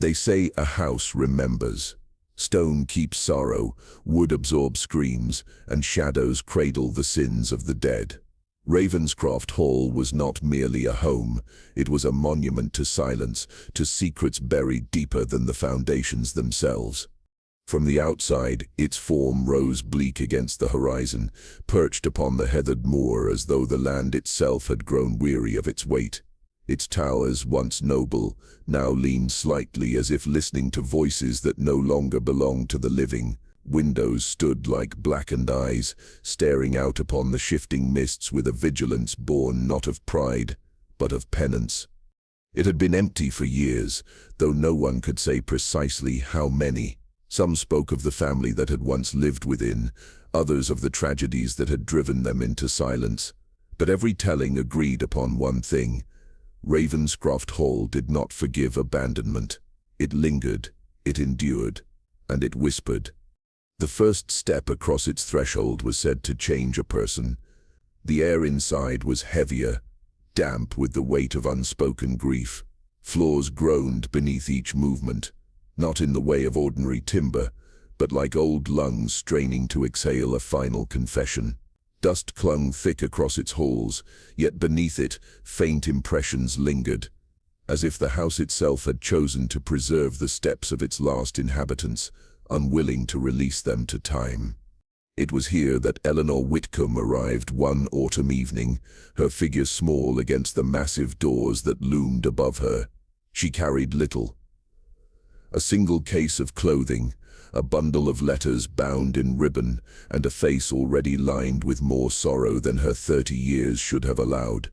They say a house remembers. Stone keeps sorrow, wood absorbs screams, and shadows cradle the sins of the dead. Ravenscroft Hall was not merely a home, it was a monument to silence, to secrets buried deeper than the foundations themselves. From the outside, its form rose bleak against the horizon, perched upon the heathered moor as though the land itself had grown weary of its weight. Its towers, once noble, now leaned slightly as if listening to voices that no longer belonged to the living. Windows stood like blackened eyes, staring out upon the shifting mists with a vigilance born not of pride, but of penance. It had been empty for years, though no one could say precisely how many. Some spoke of the family that had once lived within, others of the tragedies that had driven them into silence. But every telling agreed upon one thing. Ravenscroft Hall did not forgive abandonment. It lingered, it endured, and it whispered. The first step across its threshold was said to change a person. The air inside was heavier, damp with the weight of unspoken grief. Floors groaned beneath each movement, not in the way of ordinary timber, but like old lungs straining to exhale a final confession. Dust clung thick across its halls, yet beneath it, faint impressions lingered, as if the house itself had chosen to preserve the steps of its last inhabitants, unwilling to release them to time. It was here that Eleanor Whitcomb arrived one autumn evening, her figure small against the massive doors that loomed above her. She carried little. A single case of clothing, a bundle of letters bound in ribbon, and a face already lined with more sorrow than her 30 years should have allowed.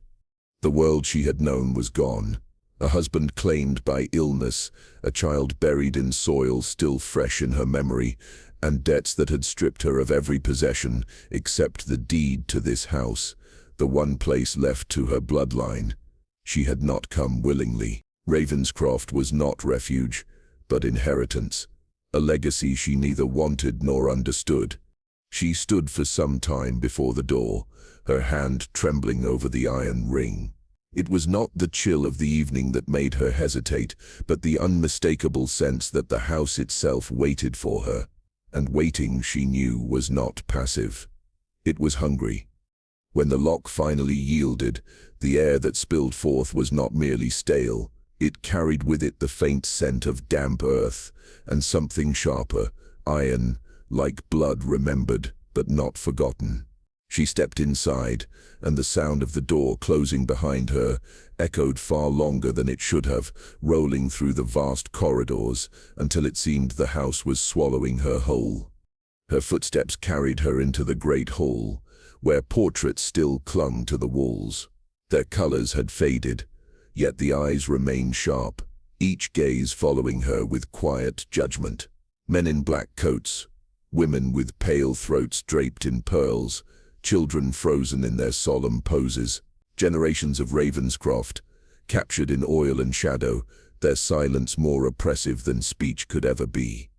The world she had known was gone. A husband claimed by illness, a child buried in soil still fresh in her memory, and debts that had stripped her of every possession except the deed to this house, the one place left to her bloodline. She had not come willingly. Ravenscroft was not refuge, but inheritance, a legacy she neither wanted nor understood. She stood for some time before the door, her hand trembling over the iron ring. It was not the chill of the evening that made her hesitate, but the unmistakable sense that the house itself waited for her. And waiting, she knew, was not passive. It was hungry. When the lock finally yielded, the air that spilled forth was not merely stale. It carried with it the faint scent of damp earth, and something sharper, iron, like blood remembered, but not forgotten. She stepped inside, and the sound of the door closing behind her echoed far longer than it should have, rolling through the vast corridors, until it seemed the house was swallowing her whole. Her footsteps carried her into the great hall, where portraits still clung to the walls. Their colors had faded, yet the eyes remained sharp, each gaze following her with quiet judgment. Men in black coats, women with pale throats draped in pearls, children frozen in their solemn poses, generations of Ravenscroft, captured in oil and shadow, their silence more oppressive than speech could ever be.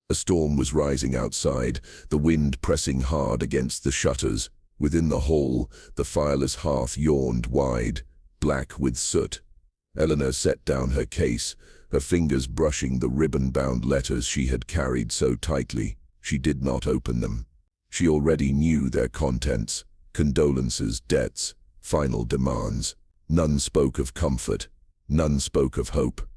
A storm was rising outside, the wind pressing hard against the shutters. Within the hall, the fireless hearth yawned wide, black with soot. Eleanor set down her case, her fingers brushing the ribbon-bound letters she had carried so tightly. She did not open them. She already knew their contents: condolences, debts, final demands. None spoke of comfort, none spoke of hope.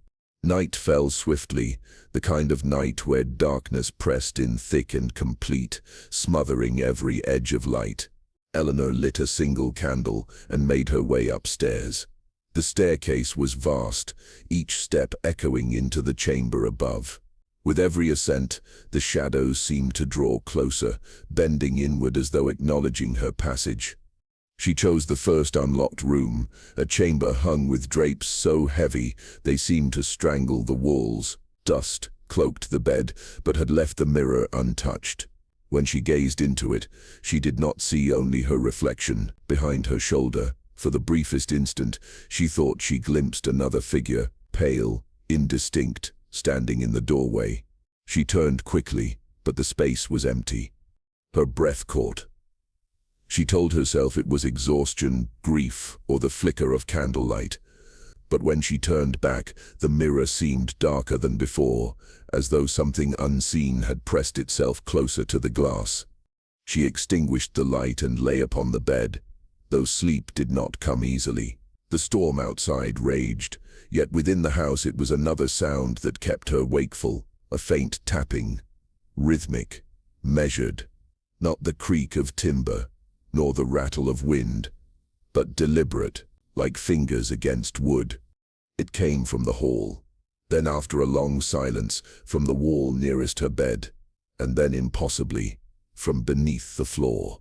Night fell swiftly, the kind of night where darkness pressed in thick and complete, smothering every edge of light. Eleanor lit a single candle and made her way upstairs. The staircase was vast, each step echoing into the chamber above. With every ascent, the shadows seemed to draw closer, bending inward as though acknowledging her passage. She chose the first unlocked room, a chamber hung with drapes so heavy they seemed to strangle the walls. Dust cloaked the bed, but had left the mirror untouched. When she gazed into it, she did not see only her reflection behind her shoulder. For the briefest instant, she thought she glimpsed another figure, pale, indistinct, standing in the doorway. She turned quickly, but the space was empty. Her breath caught. She told herself it was exhaustion, grief, or the flicker of candlelight. But when she turned back, the mirror seemed darker than before, as though something unseen had pressed itself closer to the glass. She extinguished the light and lay upon the bed, though sleep did not come easily. The storm outside raged, yet within the house it was another sound that kept her wakeful, a faint tapping, rhythmic, measured, not the creak of timber, nor the rattle of wind, but deliberate, like fingers against wood. It came from the hall, then after a long silence, from the wall nearest her bed, and then impossibly, from beneath the floor.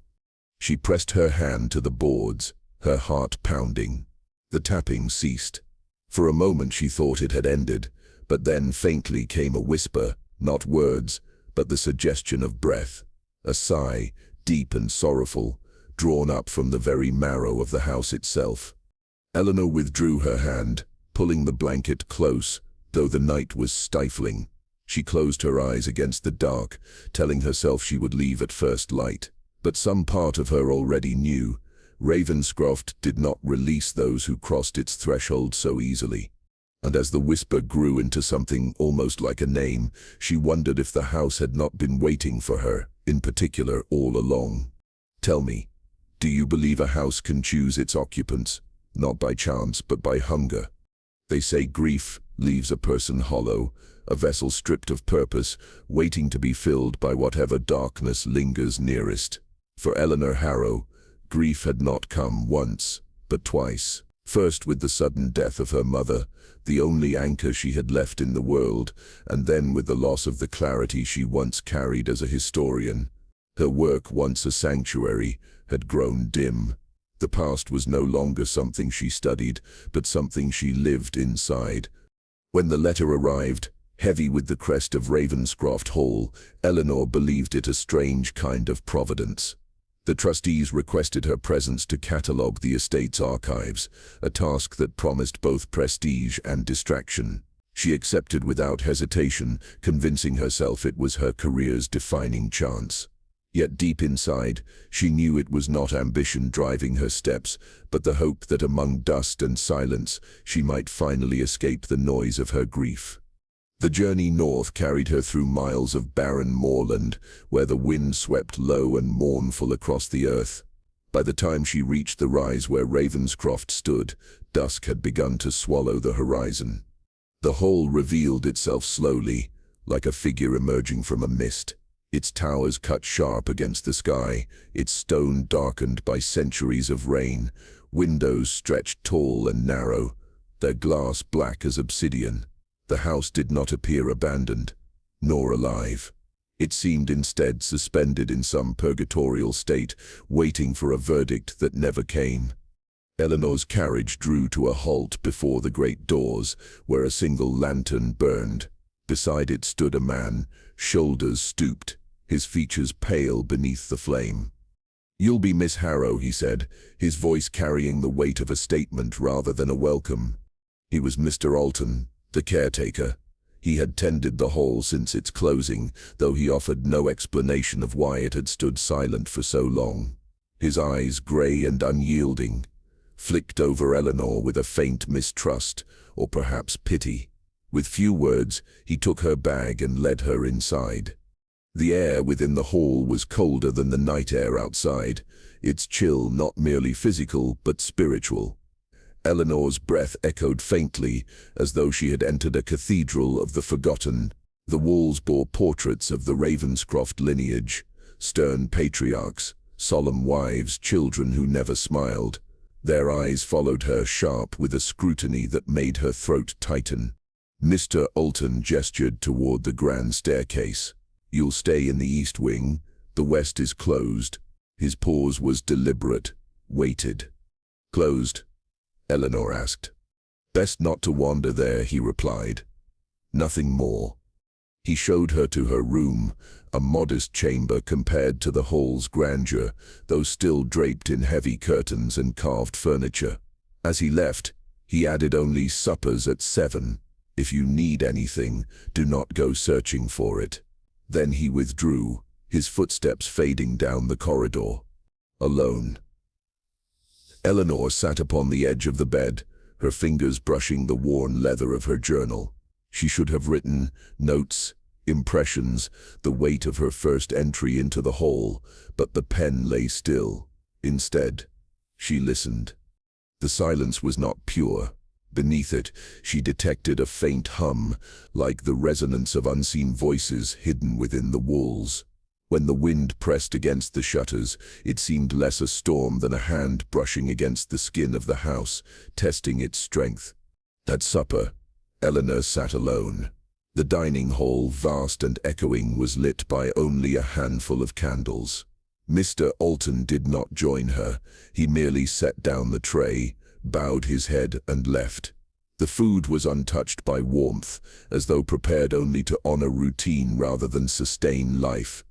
She pressed her hand to the boards, her heart pounding. The tapping ceased. For a moment she thought it had ended, but then faintly came a whisper, not words, but the suggestion of breath, a sigh, deep and sorrowful, drawn up from the very marrow of the house itself. Eleanor withdrew her hand, pulling the blanket close, though the night was stifling. She closed her eyes against the dark, telling herself she would leave at first light. But some part of her already knew. Ravenscroft did not release those who crossed its threshold so easily. And as the whisper grew into something almost like a name, she wondered if the house had not been waiting for her, in particular, all along. Tell me, do you believe a house can choose its occupants, not by chance but by hunger? They say grief leaves a person hollow, a vessel stripped of purpose, waiting to be filled by whatever darkness lingers nearest. For Eleanor Harrow, grief had not come once, but twice. First with the sudden death of her mother, the only anchor she had left in the world, and then with the loss of the clarity she once carried as a historian. Her work, once a sanctuary, had grown dim. The past was no longer something she studied, but something she lived inside. When the letter arrived, heavy with the crest of Ravenscroft Hall, Eleanor believed it a strange kind of providence. The trustees requested her presence to catalogue the estate's archives, a task that promised both prestige and distraction. She accepted without hesitation, convincing herself it was her career's defining chance. Yet deep inside, she knew it was not ambition driving her steps, but the hope that among dust and silence, she might finally escape the noise of her grief. The journey north carried her through miles of barren moorland, where the wind swept low and mournful across the earth. By the time she reached the rise where Ravenscroft stood, dusk had begun to swallow the horizon. The whole revealed itself slowly, like a figure emerging from a mist. Its towers cut sharp against the sky, its stone darkened by centuries of rain, windows stretched tall and narrow, their glass black as obsidian. The house did not appear abandoned, nor alive. It seemed instead suspended in some purgatorial state, waiting for a verdict that never came. Eleanor's carriage drew to a halt before the great doors, where a single lantern burned. Beside it stood a man, shoulders stooped, his features pale beneath the flame. "You'll be Miss Harrow," he said, his voice carrying the weight of a statement rather than a welcome. He was Mr. Alton, the caretaker. He had tended the hall since its closing, though he offered no explanation of why it had stood silent for so long. His eyes, grey and unyielding, flicked over Eleanor with a faint mistrust, or perhaps pity. With few words, he took her bag and led her inside. The air within the hall was colder than the night air outside, its chill not merely physical but spiritual. Eleanor's breath echoed faintly, as though she had entered a cathedral of the forgotten. The walls bore portraits of the Ravenscroft lineage, stern patriarchs, solemn wives, children who never smiled. Their eyes followed her sharp with a scrutiny that made her throat tighten. Mr. Alton gestured toward the grand staircase. "You'll stay in the east wing. The west is closed." His pause was deliberate, weighted. "Closed?" Eleanor asked. "Best not to wander there," he replied. "Nothing more." He showed her to her room, a modest chamber compared to the hall's grandeur, though still draped in heavy curtains and carved furniture. As he left, he added only suppers at 7. "If you need anything, do not go searching for it." Then he withdrew, his footsteps fading down the corridor. Alone. Eleanor sat upon the edge of the bed, her fingers brushing the worn leather of her journal. She should have written notes, impressions, the weight of her first entry into the hall, but the pen lay still. Instead, she listened. The silence was not pure. Beneath it, she detected a faint hum, like the resonance of unseen voices hidden within the walls. When the wind pressed against the shutters, it seemed less a storm than a hand brushing against the skin of the house, testing its strength. At supper, Eleanor sat alone. The dining hall, vast and echoing, was lit by only a handful of candles. Mr. Alton did not join her. He merely set down the tray, bowed his head, and left. The food was untouched by warmth, as though prepared only to honor routine rather than sustain life.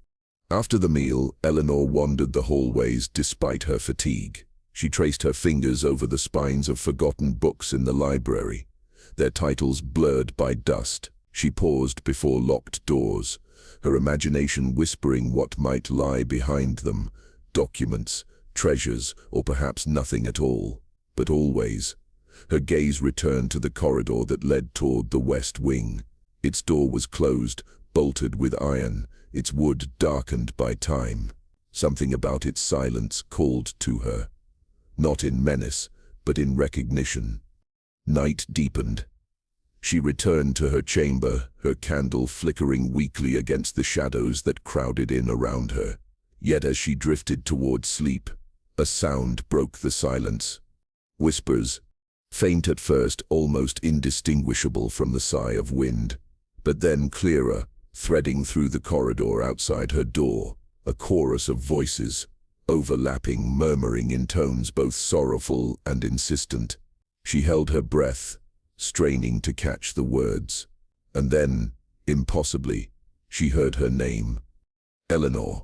After the meal, Eleanor wandered the hallways despite her fatigue. She traced her fingers over the spines of forgotten books in the library, their titles blurred by dust. She paused before locked doors, her imagination whispering what might lie behind them: documents, treasures, or perhaps nothing at all. But always, her gaze returned to the corridor that led toward the west wing. Its door was closed, bolted with iron, its wood darkened by time. Something about its silence called to her, not in menace, but in recognition. Night deepened. She returned to her chamber, her candle flickering weakly against the shadows that crowded in around her. Yet as she drifted toward sleep, a sound broke the silence. Whispers, faint at first, almost indistinguishable from the sigh of wind, but then clearer, threading through the corridor outside her door, a chorus of voices, overlapping, murmuring in tones both sorrowful and insistent. She held her breath, straining to catch the words. And then, impossibly, she heard her name. Eleanor.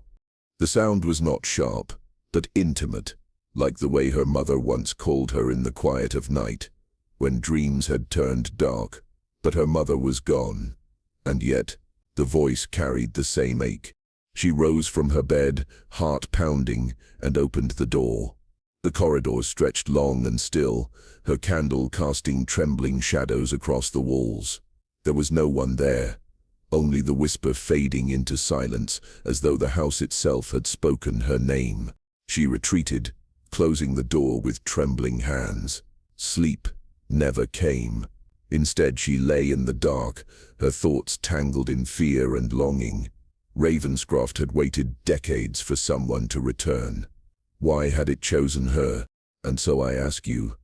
The sound was not sharp, but intimate, like the way her mother once called her in the quiet of night, when dreams had turned dark, but her mother was gone. And yet, the voice carried the same ache. She rose from her bed, heart pounding, and opened the door. The corridor stretched long and still, her candle casting trembling shadows across the walls. There was no one there, only the whisper fading into silence, as though the house itself had spoken her name. She retreated, closing the door with trembling hands. Sleep never came. Instead, she lay in the dark, her thoughts tangled in fear and longing. Ravenscroft had waited decades for someone to return. Why had it chosen her? And so I ask you,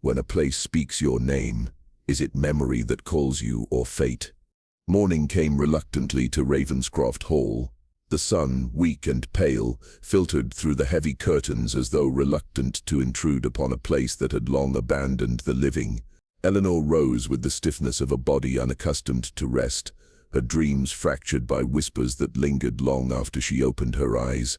when a place speaks your name, is it memory that calls you or fate? Morning came reluctantly to Ravenscroft Hall. The sun, weak and pale, filtered through the heavy curtains as though reluctant to intrude upon a place that had long abandoned the living. Eleanor rose with the stiffness of a body unaccustomed to rest, her dreams fractured by whispers that lingered long after she opened her eyes.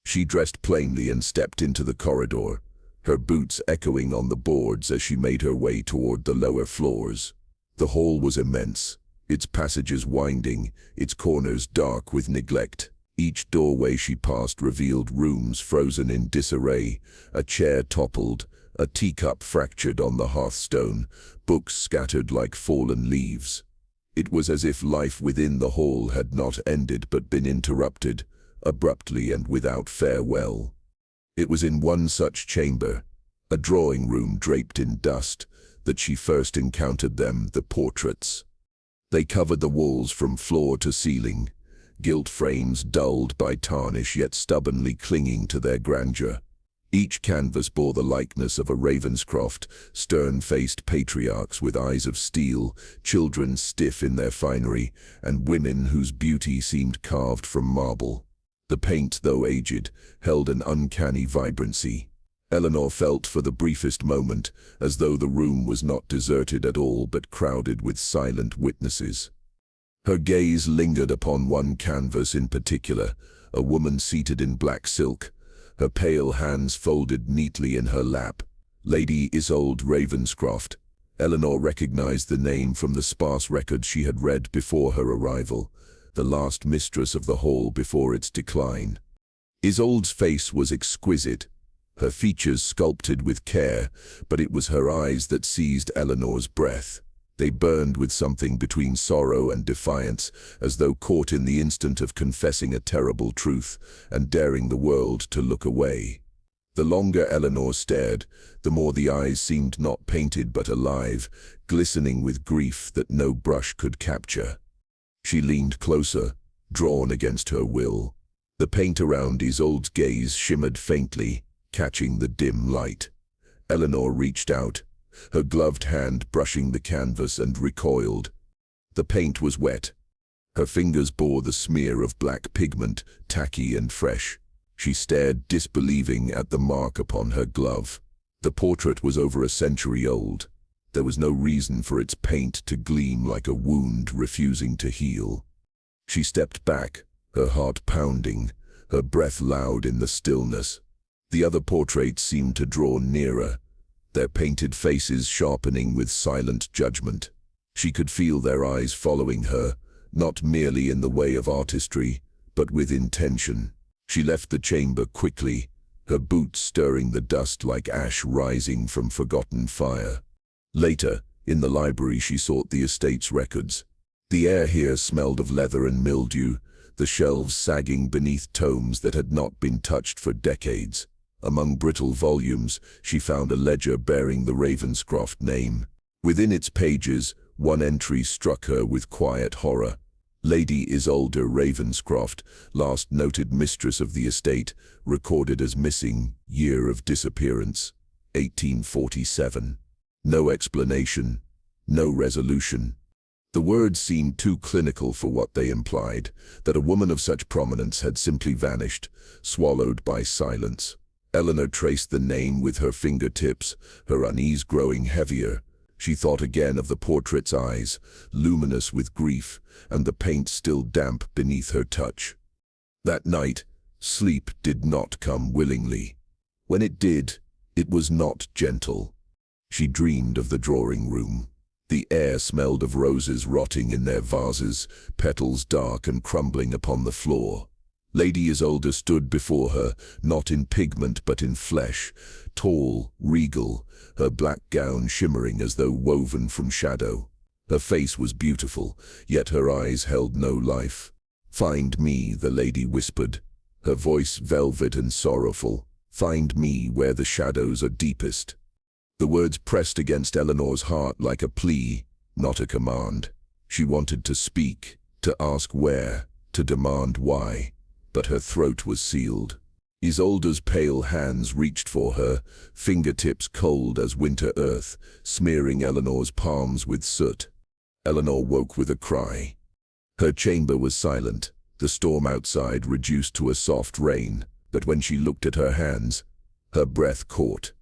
She dressed plainly and stepped into the corridor, her boots echoing on the boards as she made her way toward the lower floors. The hall was immense, its passages winding, its corners dark with neglect. Each doorway she passed revealed rooms frozen in disarray, a chair toppled, a teacup fractured on the hearthstone, books scattered like fallen leaves. It was as if life within the hall had not ended but been interrupted, abruptly and without farewell. It was in one such chamber, a drawing room draped in dust, that she first encountered them, the portraits. They covered the walls from floor to ceiling, gilt frames dulled by tarnish yet stubbornly clinging to their grandeur. Each canvas bore the likeness of a Ravenscroft, stern-faced patriarchs with eyes of steel, children stiff in their finery, and women whose beauty seemed carved from marble. The paint, though aged, held an uncanny vibrancy. Eleanor felt for the briefest moment as though the room was not deserted at all but crowded with silent witnesses. Her gaze lingered upon one canvas in particular, a woman seated in black silk, her pale hands folded neatly in her lap. Lady Isolde Ravenscroft. Eleanor recognized the name from the sparse records she had read before her arrival, the last mistress of the hall before its decline. Isolde's face was exquisite, her features sculpted with care, but it was her eyes that seized Eleanor's breath. They burned with something between sorrow and defiance, as though caught in the instant of confessing a terrible truth and daring the world to look away. The longer Eleanor stared, the more the eyes seemed not painted but alive, glistening with grief that no brush could capture. She leaned closer, drawn against her will. The paint around Isolde's gaze shimmered faintly, catching the dim light. Eleanor reached out, her gloved hand brushing the canvas, and recoiled. The paint was wet. Her fingers bore the smear of black pigment, tacky and fresh. She stared disbelieving at the mark upon her glove. The portrait was over a century old. There was no reason for its paint to gleam like a wound refusing to heal. She stepped back, her heart pounding, her breath loud in the stillness. The other portraits seemed to draw nearer, their painted faces sharpening with silent judgment. She could feel their eyes following her, not merely in the way of artistry, but with intention. She left the chamber quickly, her boots stirring the dust like ash rising from forgotten fire. Later, in the library, she sought the estate's records. The air here smelled of leather and mildew, the shelves sagging beneath tomes that had not been touched for decades. Among brittle volumes, she found a ledger bearing the Ravenscroft name. Within its pages, one entry struck her with quiet horror. Lady Isolde Ravenscroft, last noted mistress of the estate, recorded as missing, year of disappearance, 1847. No explanation, no resolution. The words seemed too clinical for what they implied, that a woman of such prominence had simply vanished, swallowed by silence. Eleanor traced the name with her fingertips, her unease growing heavier. She thought again of the portrait's eyes, luminous with grief, and the paint still damp beneath her touch. That night, sleep did not come willingly. When it did, it was not gentle. She dreamed of the drawing room. The air smelled of roses rotting in their vases, petals dark and crumbling upon the floor. Lady Isolde stood before her, not in pigment but in flesh, tall, regal, her black gown shimmering as though woven from shadow. Her face was beautiful, yet her eyes held no life. "Find me," the lady whispered, her voice velvet and sorrowful. "Find me where the shadows are deepest." The words pressed against Eleanor's heart like a plea, not a command. She wanted to speak, to ask where, to demand why, but her throat was sealed. Isolde's pale hands reached for her, fingertips cold as winter earth, smearing Eleanor's palms with soot. Eleanor woke with a cry. Her chamber was silent, the storm outside reduced to a soft rain, but when she looked at her hands, her breath caught.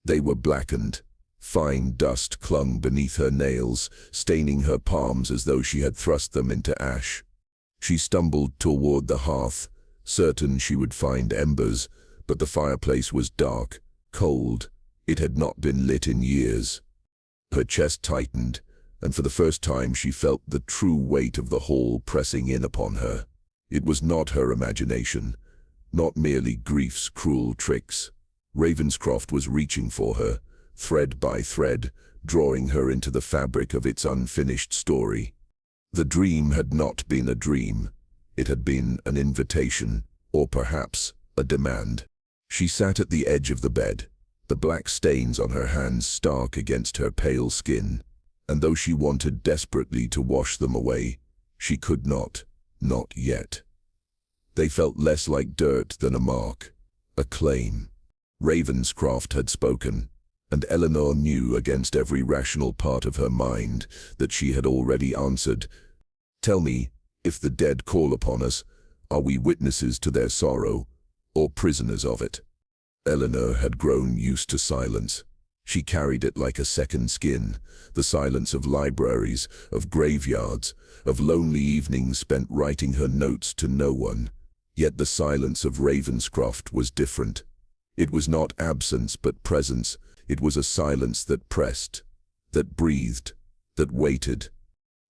They were blackened. Fine dust clung beneath her nails, staining her palms as though she had thrust them into ash. She stumbled toward the hearth, certain she would find embers, but the fireplace was dark, cold. It had not been lit in years. Her chest tightened, and for the first time she felt the true weight of the hall pressing in upon her. It was not her imagination, not merely grief's cruel tricks. Ravenscroft was reaching for her, thread by thread, drawing her into the fabric of its unfinished story. The dream had not been a dream. It had been an invitation, or perhaps a demand. She sat at the edge of the bed, the black stains on her hands stark against her pale skin, and though she wanted desperately to wash them away, she could not yet. They felt less like dirt than a mark, a claim. Ravenscroft had spoken, and Eleanor knew against every rational part of her mind that she had already answered. "Tell me, if the dead call upon us, are we witnesses to their sorrow, or prisoners of it?" Eleanor had grown used to silence. She carried it like a second skin, the silence of libraries, of graveyards, of lonely evenings spent writing her notes to no one. Yet the silence of Ravenscroft was different. It was not absence but presence. It was a silence that pressed, that breathed, that waited.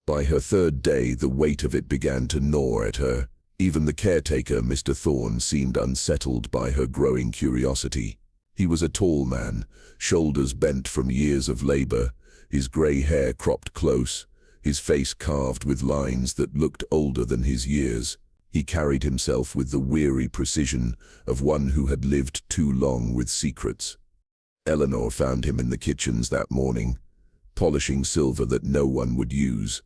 By her third day, the weight of it began to gnaw at her. Even the caretaker, Mr. Thorne, seemed unsettled by her growing curiosity. He was a tall man, shoulders bent from years of labor, his gray hair cropped close, his face carved with lines that looked older than his years. He carried himself with the weary precision of one who had lived too long with secrets. Eleanor found him in the kitchens that morning, polishing silver that no one would use.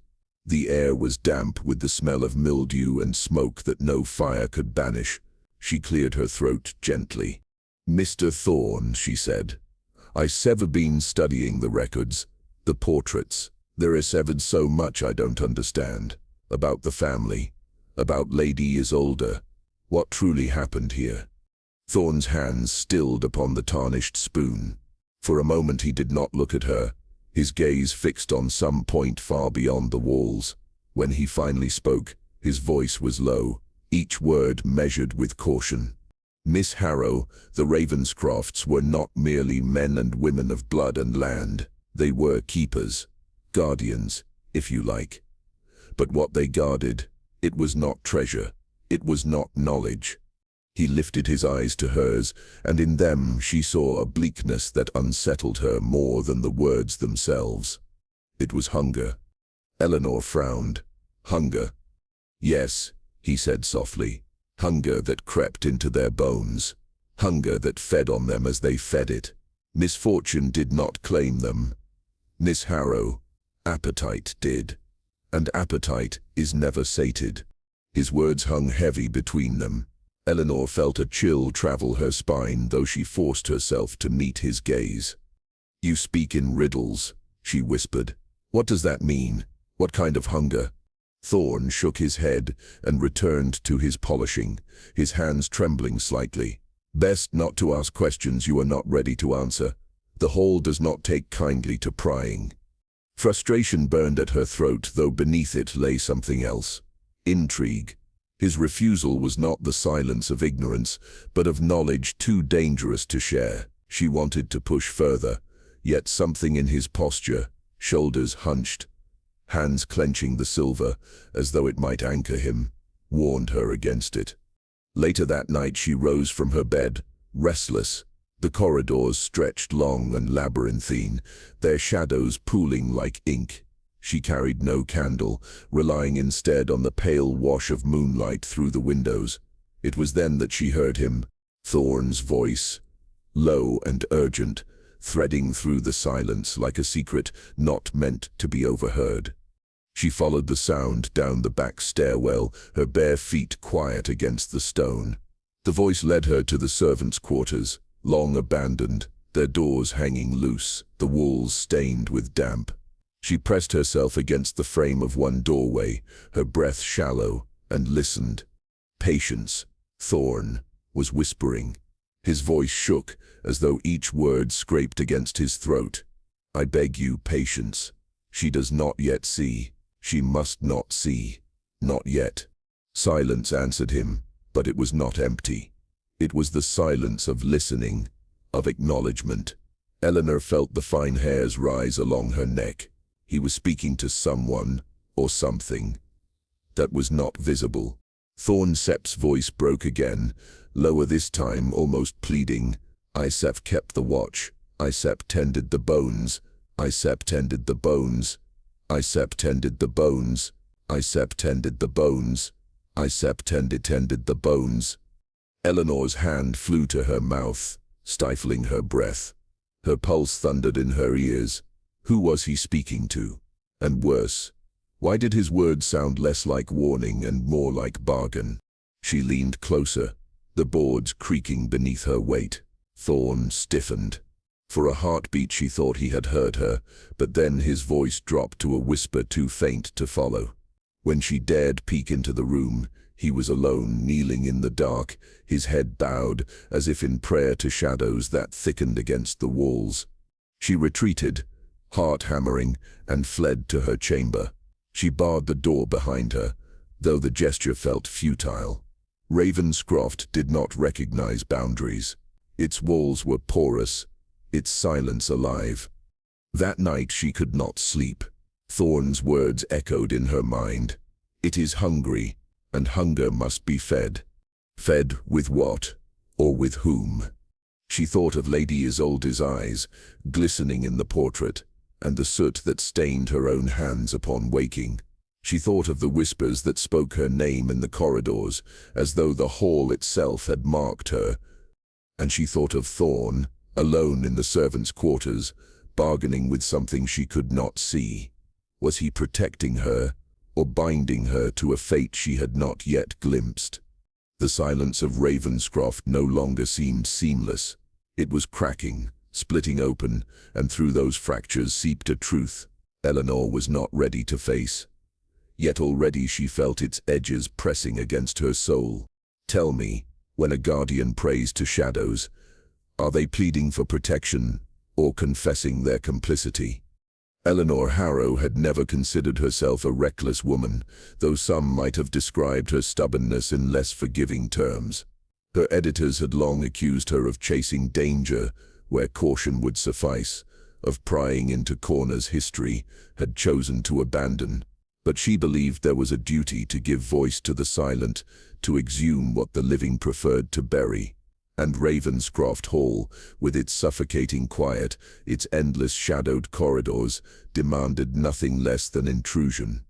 The air was damp with the smell of mildew and smoke that no fire could banish. She cleared her throat gently. "Mr. Thorne," she said, "I've been studying the records, the portraits. There is so much I don't understand. About the family, about Lady Isolde. What truly happened here?" Thorne's hands stilled upon the tarnished spoon. For a moment he did not look at her, his gaze fixed on some point far beyond the walls. When he finally spoke, his voice was low, each word measured with caution. "Miss Harrow, the Ravenscrofts were not merely men and women of blood and land. They were keepers, guardians, if you like. But what they guarded, it was not treasure, it was not knowledge." He lifted his eyes to hers, and in them she saw a bleakness that unsettled her more than the words themselves. It was hunger. Eleanor frowned. "Hunger?" "Yes," he said softly. "Hunger that crept into their bones. Hunger that fed on them as they fed it. Misfortune did not claim them. Miss Harrow, appetite did. And appetite is never sated." His words hung heavy between them. Eleanor felt a chill travel her spine, though she forced herself to meet his gaze. "You speak in riddles," she whispered. "What does that mean? What kind of hunger?" Thorne shook his head and returned to his polishing, his hands trembling slightly. "Best not to ask questions you are not ready to answer. The hall does not take kindly to prying." Frustration burned at her throat, though beneath it lay something else. Intrigue. His refusal was not the silence of ignorance, but of knowledge too dangerous to share. She wanted to push further, yet something in his posture, shoulders hunched, hands clenching the silver as though it might anchor him, warned her against it. Later that night she rose from her bed, restless. The corridors stretched long and labyrinthine, their shadows pooling like ink. She carried no candle, relying instead on the pale wash of moonlight through the windows. It was then that she heard him, Thorne's voice, low and urgent, threading through the silence like a secret not meant to be overheard. She followed the sound down the back stairwell, her bare feet quiet against the stone. The voice led her to the servants' quarters, long abandoned, their doors hanging loose, the walls stained with damp. She pressed herself against the frame of one doorway, her breath shallow, and listened. "Patience," Thorne was whispering. His voice shook, as though each word scraped against his throat. "I beg you, patience. She does not yet see. She must not see. Not yet." Silence answered him, but it was not empty. It was the silence of listening, of acknowledgement. Eleanor felt the fine hairs rise along her neck. He was speaking to someone, or something, that was not visible. Thorne Sepp's voice broke again, lower this time, almost pleading. "Sepp kept the watch. Sepp tended the bones. Sepp tended the bones. Sepp tended the bones. Sepp tended the bones. Sepp tended the bones." Eleanor's hand flew to her mouth, stifling her breath. Her pulse thundered in her ears. Who was he speaking to? And worse, why did his words sound less like warning and more like bargain? She leaned closer, the boards creaking beneath her weight. Thorne stiffened. For a heartbeat she thought he had heard her, but then his voice dropped to a whisper too faint to follow. When she dared peek into the room, he was alone, kneeling in the dark, his head bowed, as if in prayer to shadows that thickened against the walls. She retreated, heart hammering, and fled to her chamber. She barred the door behind her, though the gesture felt futile. Ravenscroft did not recognize boundaries. Its walls were porous, its silence alive. That night she could not sleep. Thorne's words echoed in her mind. "It is hungry, and hunger must be fed." Fed with what, or with whom? She thought of Lady Isolde's eyes, glistening in the portrait, and the soot that stained her own hands upon waking. She thought of the whispers that spoke her name in the corridors, as though the hall itself had marked her. And she thought of Thorn, alone in the servants' quarters, bargaining with something she could not see. Was he protecting her, or binding her to a fate she had not yet glimpsed? The silence of Ravenscroft no longer seemed seamless. It was cracking, splitting open, and through those fractures seeped a truth Eleanor was not ready to face. Yet already she felt its edges pressing against her soul. Tell me, when a guardian prays to shadows, are they pleading for protection or confessing their complicity? Eleanor Harrow had never considered herself a reckless woman, though some might have described her stubbornness in less forgiving terms. Her editors had long accused her of chasing danger where caution would suffice, of prying into corners history had chosen to abandon. But she believed there was a duty to give voice to the silent, to exhume what the living preferred to bury. And Ravenscroft Hall, with its suffocating quiet, its endless shadowed corridors, demanded nothing less than intrusion.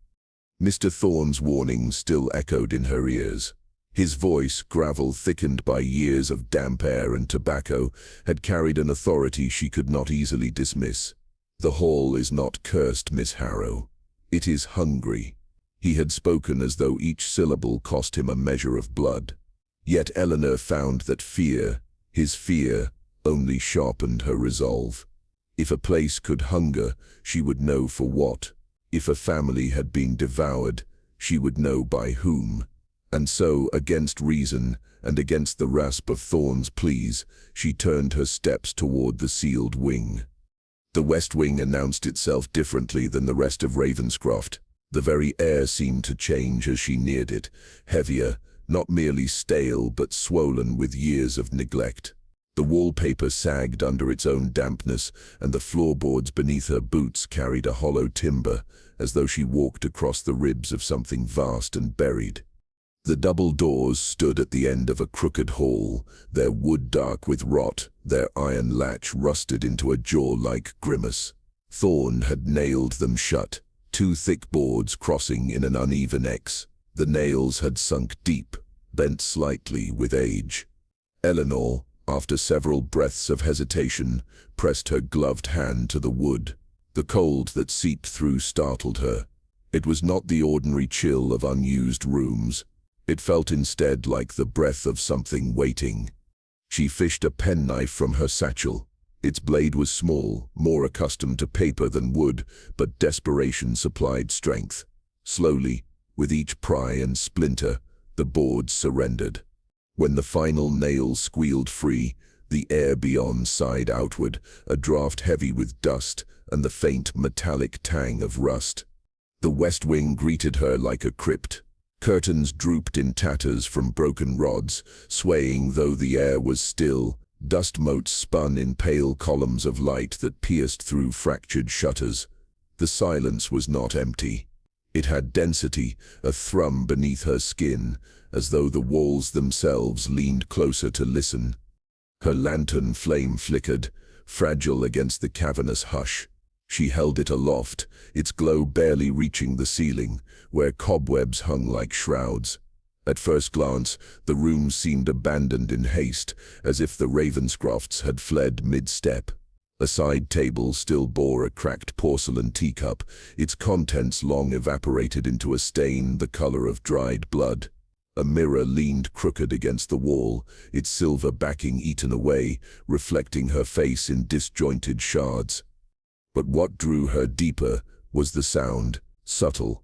Mr. Thorne's warning still echoed in her ears. His voice, gravel thickened by years of damp air and tobacco, had carried an authority she could not easily dismiss. The hall is not cursed, Miss Harrow. It is hungry. He had spoken as though each syllable cost him a measure of blood. Yet Eleanor found that fear, his fear, only sharpened her resolve. If a place could hunger, she would know for what. If a family had been devoured, she would know by whom. And so, against reason, and against the rasp of Thorne's pleas, she turned her steps toward the sealed wing. The west wing announced itself differently than the rest of Ravenscroft. The very air seemed to change as she neared it, heavier, not merely stale but swollen with years of neglect. The wallpaper sagged under its own dampness, and the floorboards beneath her boots carried a hollow timber, as though she walked across the ribs of something vast and buried. The double doors stood at the end of a crooked hall, their wood dark with rot, their iron latch rusted into a jaw-like grimace. Thorne had nailed them shut, two thick boards crossing in an uneven X. The nails had sunk deep, bent slightly with age. Eleanor, after several breaths of hesitation, pressed her gloved hand to the wood. The cold that seeped through startled her. It was not the ordinary chill of unused rooms. It felt instead like the breath of something waiting. She fished a penknife from her satchel. Its blade was small, more accustomed to paper than wood, but desperation supplied strength. Slowly, with each pry and splinter, the boards surrendered. When the final nail squealed free, the air beyond sighed outward, a draught heavy with dust and the faint metallic tang of rust. The west wing greeted her like a crypt. Curtains drooped in tatters from broken rods, swaying though the air was still. Dust motes spun in pale columns of light that pierced through fractured shutters. The silence was not empty. It had density, a thrum beneath her skin, as though the walls themselves leaned closer to listen. Her lantern flame flickered, fragile against the cavernous hush. She held it aloft, its glow barely reaching the ceiling, where cobwebs hung like shrouds. At first glance, the room seemed abandoned in haste, as if the Ravenscrofts had fled mid-step. A side table still bore a cracked porcelain teacup, its contents long evaporated into a stain the color of dried blood. A mirror leaned crooked against the wall, its silver backing eaten away, reflecting her face in disjointed shards. But what drew her deeper was the sound, subtle,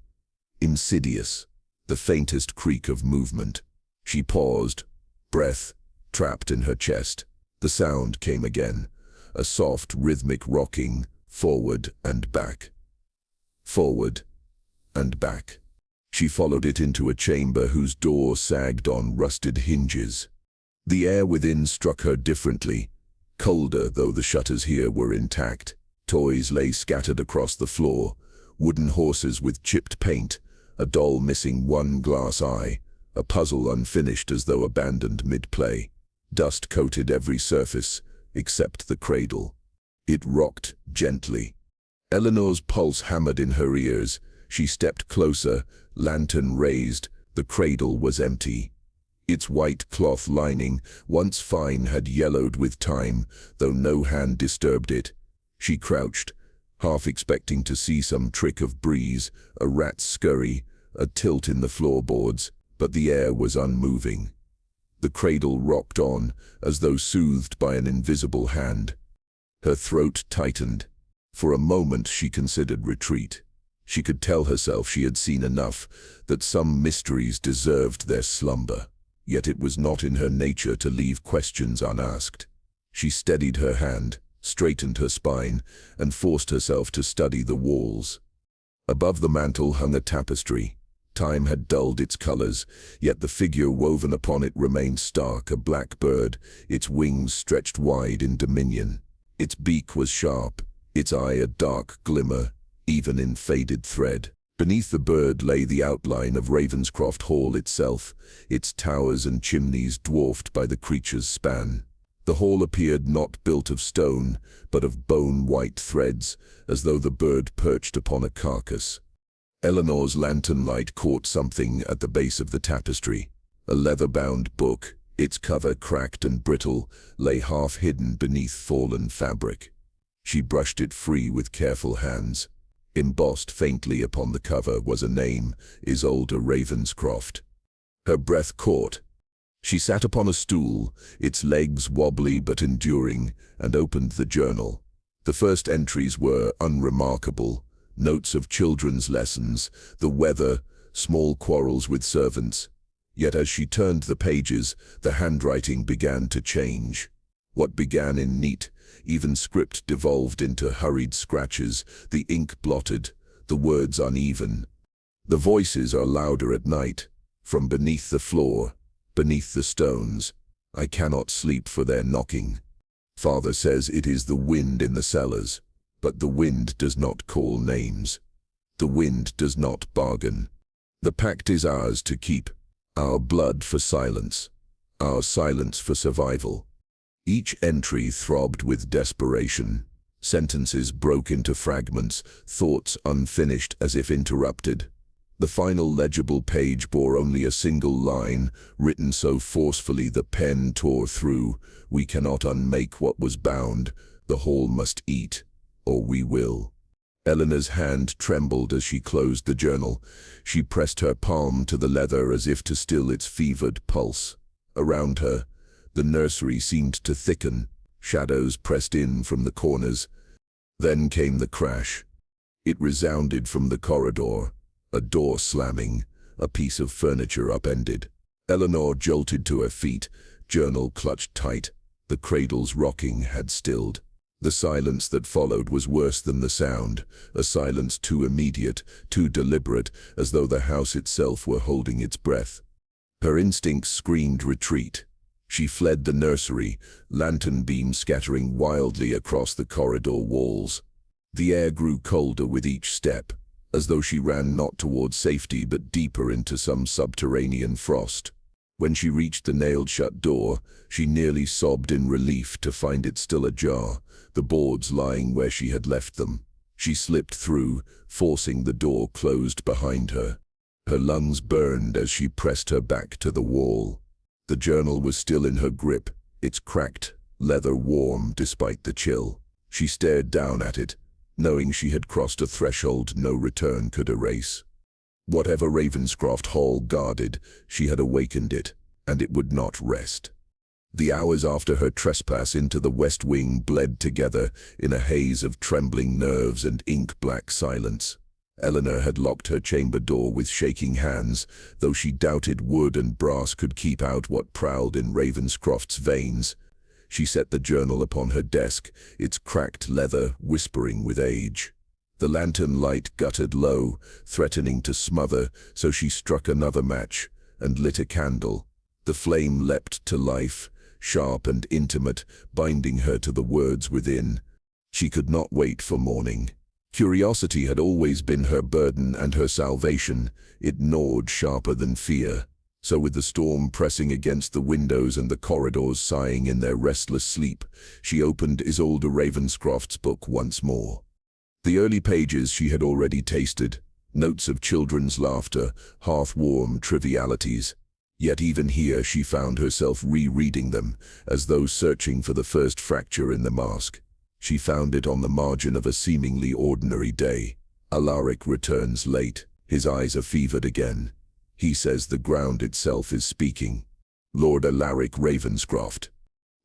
insidious, the faintest creak of movement. She paused, breath trapped in her chest. The sound came again, a soft, rhythmic rocking, forward and back. Forward and back. She followed it into a chamber whose door sagged on rusted hinges. The air within struck her differently, colder though the shutters here were intact. Toys lay scattered across the floor, wooden horses with chipped paint, a doll missing one glass eye, a puzzle unfinished as though abandoned mid-play. Dust coated every surface, except the cradle. It rocked gently. Eleanor's pulse hammered in her ears. She stepped closer, lantern raised. The cradle was empty. Its white cloth lining, once fine, had yellowed with time, though no hand disturbed it. She crouched, half expecting to see some trick of breeze, a rat's scurry, a tilt in the floorboards, but the air was unmoving. The cradle rocked on, as though soothed by an invisible hand. Her throat tightened. For a moment she considered retreat. She could tell herself she had seen enough, that some mysteries deserved their slumber. Yet it was not in her nature to leave questions unasked. She steadied her hand, straightened her spine, and forced herself to study the walls. Above the mantel hung a tapestry. Time had dulled its colors, yet the figure woven upon it remained stark, a black bird, its wings stretched wide in dominion. Its beak was sharp, its eye a dark glimmer, even in faded thread. Beneath the bird lay the outline of Ravenscroft Hall itself, its towers and chimneys dwarfed by the creature's span. The hall appeared not built of stone, but of bone-white threads, as though the bird perched upon a carcass. Eleanor's lantern light caught something at the base of the tapestry. A leather-bound book, its cover cracked and brittle, lay half-hidden beneath fallen fabric. She brushed it free with careful hands. Embossed faintly upon the cover was a name, Isolde Ravenscroft. Her breath caught. She sat upon a stool, its legs wobbly but enduring, and opened the journal. The first entries were unremarkable, notes of children's lessons, the weather, small quarrels with servants. Yet as she turned the pages, the handwriting began to change. What began in neat, even script devolved into hurried scratches, the ink blotted, the words uneven. The voices are louder at night, from beneath the floor, beneath the stones. I cannot sleep for their knocking. Father says it is the wind in the cellars, but the wind does not call names. The wind does not bargain. The pact is ours to keep, our blood for silence, our silence for survival. Each entry throbbed with desperation. Sentences broke into fragments, thoughts unfinished as if interrupted. The final legible page bore only a single line, written so forcefully the pen tore through. We cannot unmake what was bound. The hall must eat, or we will. Eleanor's hand trembled as she closed the journal. She pressed her palm to the leather as if to still its fevered pulse. Around her, the nursery seemed to thicken. Shadows pressed in from the corners. Then came the crash. It resounded from the corridor, a door slamming, a piece of furniture upended. Eleanor jolted to her feet, journal clutched tight. The cradle's rocking had stilled. The silence that followed was worse than the sound, a silence too immediate, too deliberate, as though the house itself were holding its breath. Her instincts screamed retreat. She fled the nursery, lantern beams scattering wildly across the corridor walls. The air grew colder with each step, as though she ran not toward safety but deeper into some subterranean frost. When she reached the nailed-shut door, she nearly sobbed in relief to find it still ajar, the boards lying where she had left them. She slipped through, forcing the door closed behind her. Her lungs burned as she pressed her back to the wall. The journal was still in her grip, its cracked leather warm despite the chill. She stared down at it, knowing she had crossed a threshold no return could erase. Whatever Ravenscroft Hall guarded, she had awakened it, and it would not rest. The hours after her trespass into the West Wing bled together in a haze of trembling nerves and ink-black silence. Eleanor had locked her chamber door with shaking hands, though she doubted wood and brass could keep out what prowled in Ravenscroft's veins. She set the journal upon her desk, its cracked leather whispering with age. The lantern light guttered low, threatening to smother, so she struck another match and lit a candle. The flame leapt to life, sharp and intimate, binding her to the words within. She could not wait for morning. Curiosity had always been her burden and her salvation. It gnawed sharper than fear. So with the storm pressing against the windows and the corridors sighing in their restless sleep, she opened Isolde Ravenscroft's book once more. The early pages she had already tasted, notes of children's laughter, half-warm trivialities. Yet even here she found herself rereading them, as though searching for the first fracture in the mask. She found it on the margin of a seemingly ordinary day. Alaric returns late. His eyes are fevered again. He says the ground itself is speaking. Lord Alaric Ravenscroft.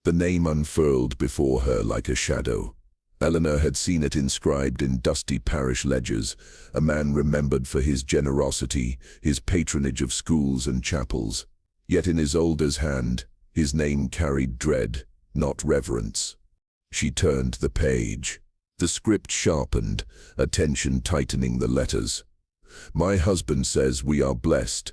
The name unfurled before her like a shadow. Eleanor had seen it inscribed in dusty parish ledgers, a man remembered for his generosity, his patronage of schools and chapels. Yet in Isolde's hand, his name carried dread, not reverence. She turned the page. The script sharpened, attention tightening the letters. My husband says we are blessed.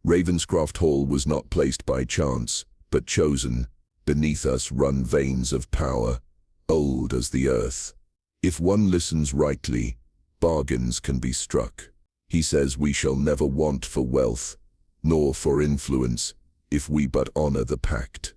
Ravenscroft Hall was not placed by chance, but chosen. Beneath us run veins of power, old as the earth. If one listens rightly, bargains can be struck. He says we shall never want for wealth, nor for influence, if we but honor the pact.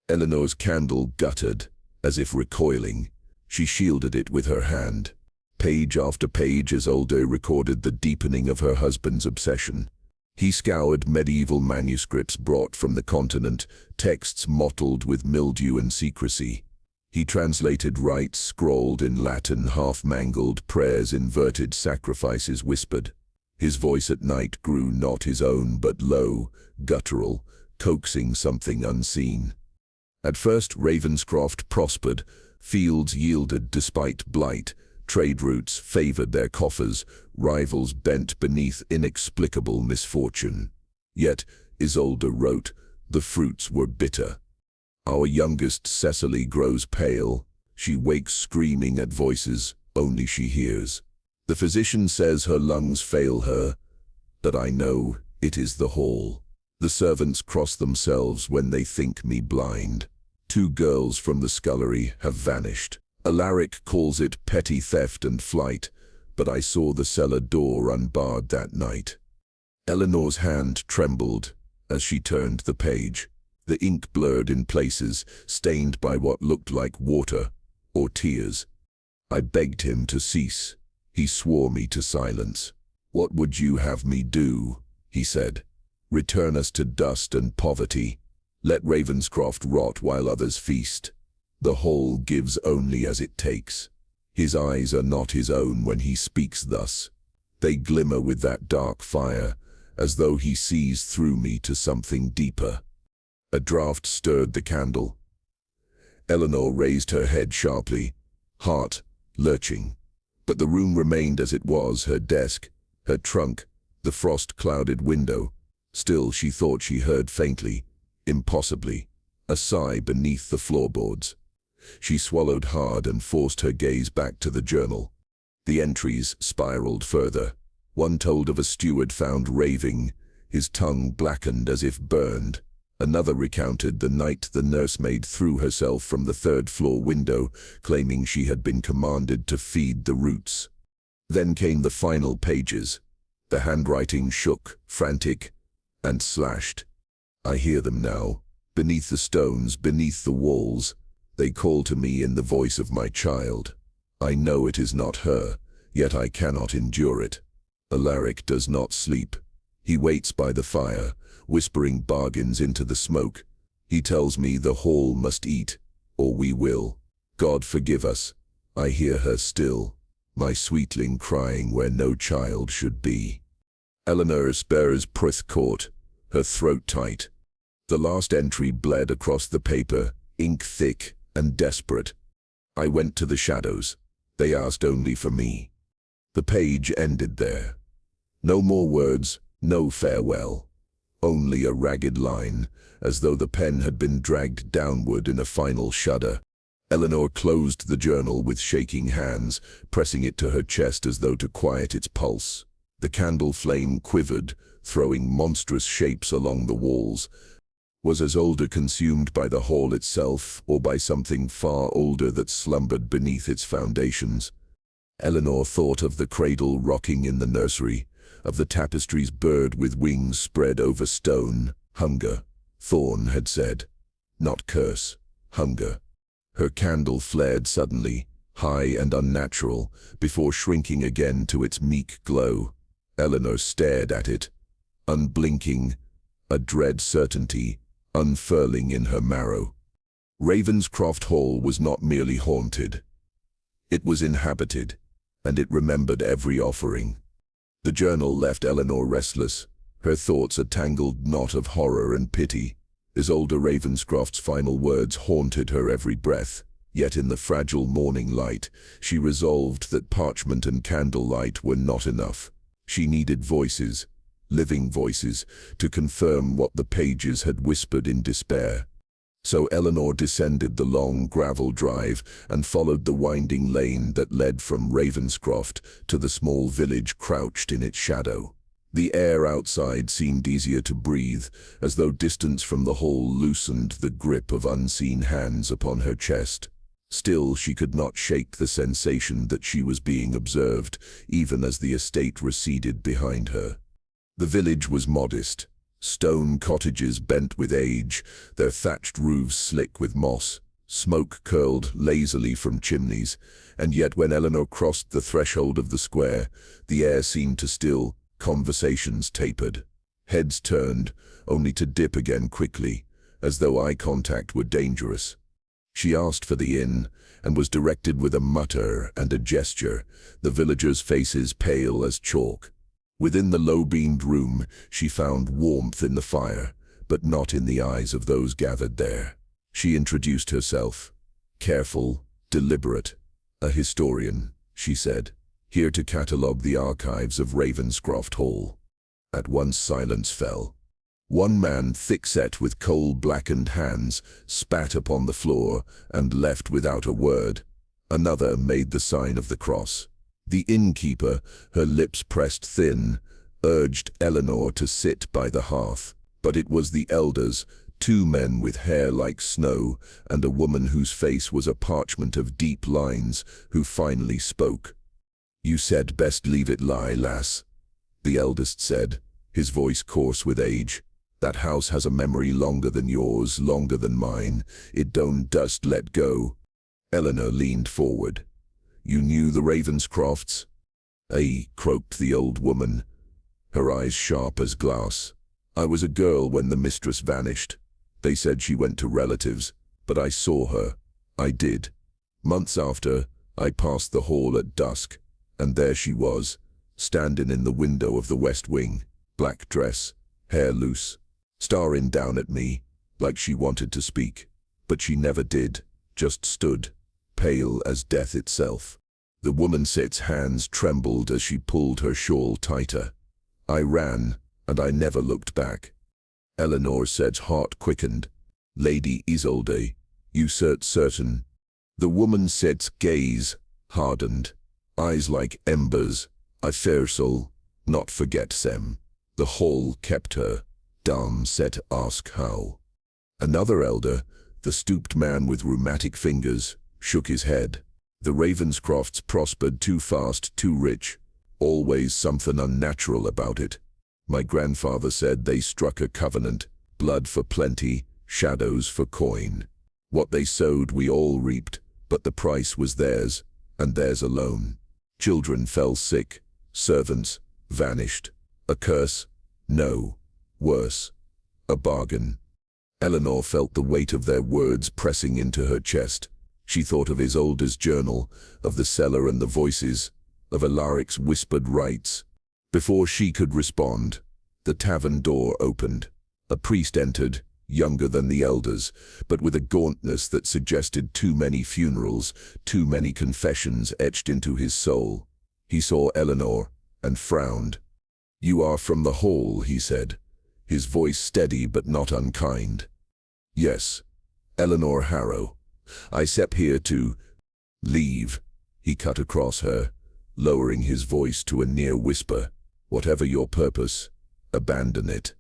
Eleanor's candle guttered, as if recoiling. She shielded it with her hand. Page after page Isolde recorded the deepening of her husband's obsession. He scoured medieval manuscripts brought from the continent, texts mottled with mildew and secrecy. He translated rites scrawled in Latin, half-mangled prayers, inverted sacrifices whispered. His voice at night grew not his own but low, guttural, coaxing something unseen. At first Ravenscroft prospered, fields yielded despite blight, trade routes favored their coffers, rivals bent beneath inexplicable misfortune. Yet, Isolde wrote, the fruits were bitter. Our youngest Cecily grows pale. She wakes screaming at voices only she hears. The physician says her lungs fail her, but I know it is the hall. The servants cross themselves when they think me blind. 2 girls from the scullery have vanished. Alaric calls it petty theft and flight, but I saw the cellar door unbarred that night. Eleanor's hand trembled as she turned the page. The ink blurred in places, stained by what looked like water or tears. I begged him to cease. He swore me to silence. What would you have me do? He said. Return us to dust and poverty. Let Ravenscroft rot while others feast. The whole gives only as it takes. His eyes are not his own when he speaks thus. They glimmer with that dark fire, as though he sees through me to something deeper. A draught stirred the candle. Eleanor raised her head sharply, heart lurching. But the room remained as it was, her desk, her trunk, the frost-clouded window. Still she thought she heard faintly, impossibly, a sigh beneath the floorboards. She swallowed hard and forced her gaze back to the journal. The entries spiraled further. One told of a steward found raving, his tongue blackened as if burned. Another recounted the night the nursemaid threw herself from the 3rd-floor window, claiming she had been commanded to feed the roots. Then came the final pages. The handwriting shook, frantic, and slashed. I hear them now, beneath the stones, beneath the walls. They call to me in the voice of my child. I know it is not her, yet I cannot endure it. Alaric does not sleep. He waits by the fire, whispering bargains into the smoke. He tells me the hall must eat, or we will. God forgive us. I hear her still, my sweetling crying where no child should be. Eleanor spurs Prith Court, her throat tight. The last entry bled across the paper, ink thick and desperate. I went to the shadows. They asked only for me. The page ended there. No more words, no farewell. Only a ragged line, as though the pen had been dragged downward in a final shudder. Eleanor closed the journal with shaking hands, pressing it to her chest as though to quiet its pulse. The candle flame quivered, throwing monstrous shapes along the walls. Was Isolde consumed by the hall itself, or by something far older that slumbered beneath its foundations? Eleanor thought of the cradle rocking in the nursery, of the tapestry's bird with wings spread over stone. Hunger, Thorn had said. Not curse, hunger. Her candle flared suddenly, high and unnatural, before shrinking again to its meek glow. Eleanor stared at it, unblinking, a dread certainty unfurling in her marrow. Ravenscroft Hall was not merely haunted. It was inhabited, and it remembered every offering. The journal left Eleanor restless, her thoughts a tangled knot of horror and pity. Isolde Ravenscroft's final words haunted her every breath, yet in the fragile morning light, she resolved that parchment and candlelight were not enough. She needed voices, living voices, to confirm what the pages had whispered in despair. So Eleanor descended the long gravel drive and followed the winding lane that led from Ravenscroft to the small village crouched in its shadow. The air outside seemed easier to breathe, as though distance from the hall loosened the grip of unseen hands upon her chest. Still, she could not shake the sensation that she was being observed, even as the estate receded behind her. The village was modest. Stone cottages bent with age, their thatched roofs slick with moss. Smoke curled lazily from chimneys, and yet when Eleanor crossed the threshold of the square, the air seemed to still, conversations tapered. Heads turned, only to dip again quickly, as though eye contact were dangerous. She asked for the inn, and was directed with a mutter and a gesture, the villagers' faces pale as chalk. Within the low-beamed room, she found warmth in the fire, but not in the eyes of those gathered there. She introduced herself. Careful, deliberate. A historian, she said, here to catalogue the archives of Ravenscroft Hall. At once silence fell. One man, thick-set with coal-blackened hands, spat upon the floor and left without a word. Another made the sign of the cross. The innkeeper, her lips pressed thin, urged Eleanor to sit by the hearth. But it was the elders, two men with hair like snow and a woman whose face was a parchment of deep lines, who finally spoke. "You said best leave it lie, lass," the eldest said, his voice coarse with age. "That house has a memory longer than yours, longer than mine. It don't dust let go." Eleanor leaned forward. "You knew the Ravenscrofts?" "Aye," croaked the old woman, her eyes sharp as glass. "I was a girl when the mistress vanished. They said she went to relatives, but I saw her. I did. Months after, I passed the hall at dusk, and there she was, standing in the window of the west wing, black dress, hair loose, staring down at me, like she wanted to speak. But she never did, just stood, pale as death itself." The woman's hands trembled as she pulled her shawl tighter. "I ran, and I never looked back." Eleanor said's heart quickened. "Lady Isolde, you certain?" The woman said's gaze hardened, eyes like embers. "I fear so, not forget them. The hall kept her." Dame said, "Ask how." Another elder, the stooped man with rheumatic fingers, shook his head. "The Ravenscrofts prospered too fast, too rich. Always something unnatural about it. My grandfather said they struck a covenant, blood for plenty, shadows for coin. What they sowed we all reaped, but the price was theirs, and theirs alone. Children fell sick, servants vanished. A curse? No. Worse. A bargain." Eleanor felt the weight of their words pressing into her chest. She thought of Isolde's journal, of the cellar and the voices, of Alaric's whispered rites. Before she could respond, the tavern door opened. A priest entered, younger than the elders, but with a gauntness that suggested too many funerals, too many confessions etched into his soul. He saw Eleanor and frowned. "You are from the hall," he said, his voice steady but not unkind. "Yes, Eleanor Harrow. I step here to—" "Leave," he cut across her, lowering his voice to a near whisper. "Whatever your purpose, abandon it.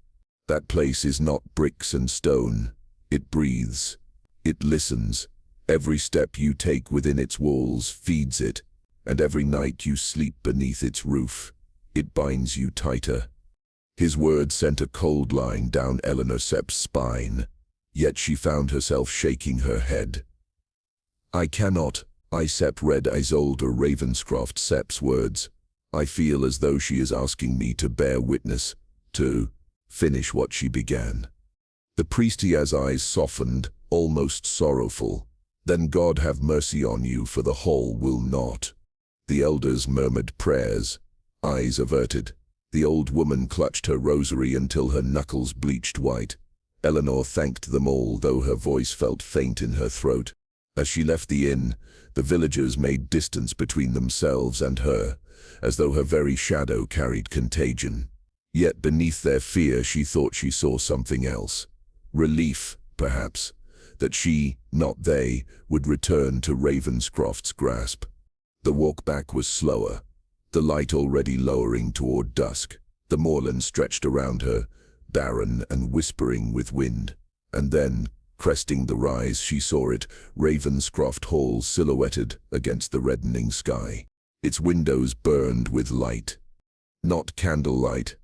That place is not bricks and stone. It breathes. It listens. Every step you take within its walls feeds it, and every night you sleep beneath its roof. It binds you tighter." His words sent a cold line down Eleanor Sepp's spine, yet she found herself shaking her head. "I cannot," Sepp read Isolde Ravenscroft Sepp's words. "I feel as though she is asking me to bear witness, to finish what she began." The priestess' eyes softened, almost sorrowful. "Then God have mercy on you, for the whole will not." The elders murmured prayers, eyes averted. The old woman clutched her rosary until her knuckles bleached white. Eleanor thanked them all, though her voice felt faint in her throat. As she left the inn, the villagers made distance between themselves and her, as though her very shadow carried contagion. Yet beneath their fear she thought she saw something else. Relief, perhaps, that she, not they, would return to Ravenscroft's grasp. The walk back was slower, the light already lowering toward dusk. The moorland stretched around her, barren and whispering with wind. And then, cresting the rise, she saw it, Ravenscroft Hall silhouetted against the reddening sky. Its windows burned with light. Not candlelight,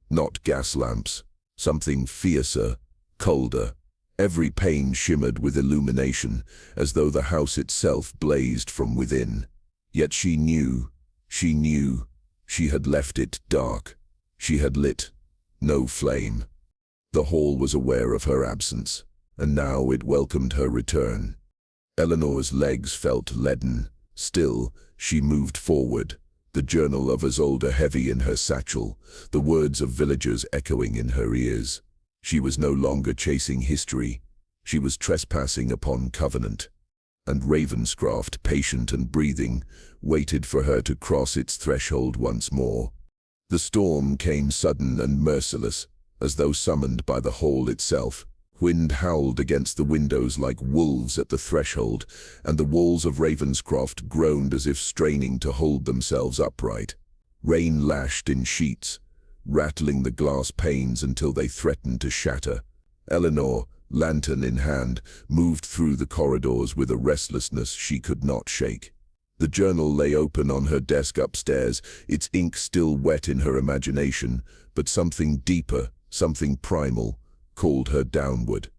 not gas lamps, something fiercer, colder. Every pane shimmered with illumination, as though the house itself blazed from within. Yet she knew, she had left it dark. She had lit no flame. The hall was aware of her absence, and now it welcomed her return. Eleanor's legs felt leaden. Still, she moved forward, the journal of Isolde heavy in her satchel, the words of villagers echoing in her ears. She was no longer chasing history. She was trespassing upon covenant. And Ravenscroft, patient and breathing, waited for her to cross its threshold once more. The storm came sudden and merciless, as though summoned by the hall itself. Wind howled against the windows like wolves at the threshold, and the walls of Ravenscroft groaned as if straining to hold themselves upright. Rain lashed in sheets, rattling the glass panes until they threatened to shatter. Eleanor, lantern in hand, moved through the corridors with a restlessness she could not shake. The journal lay open on her desk upstairs, its ink still wet in her imagination, but something deeper, something primal, called her downward.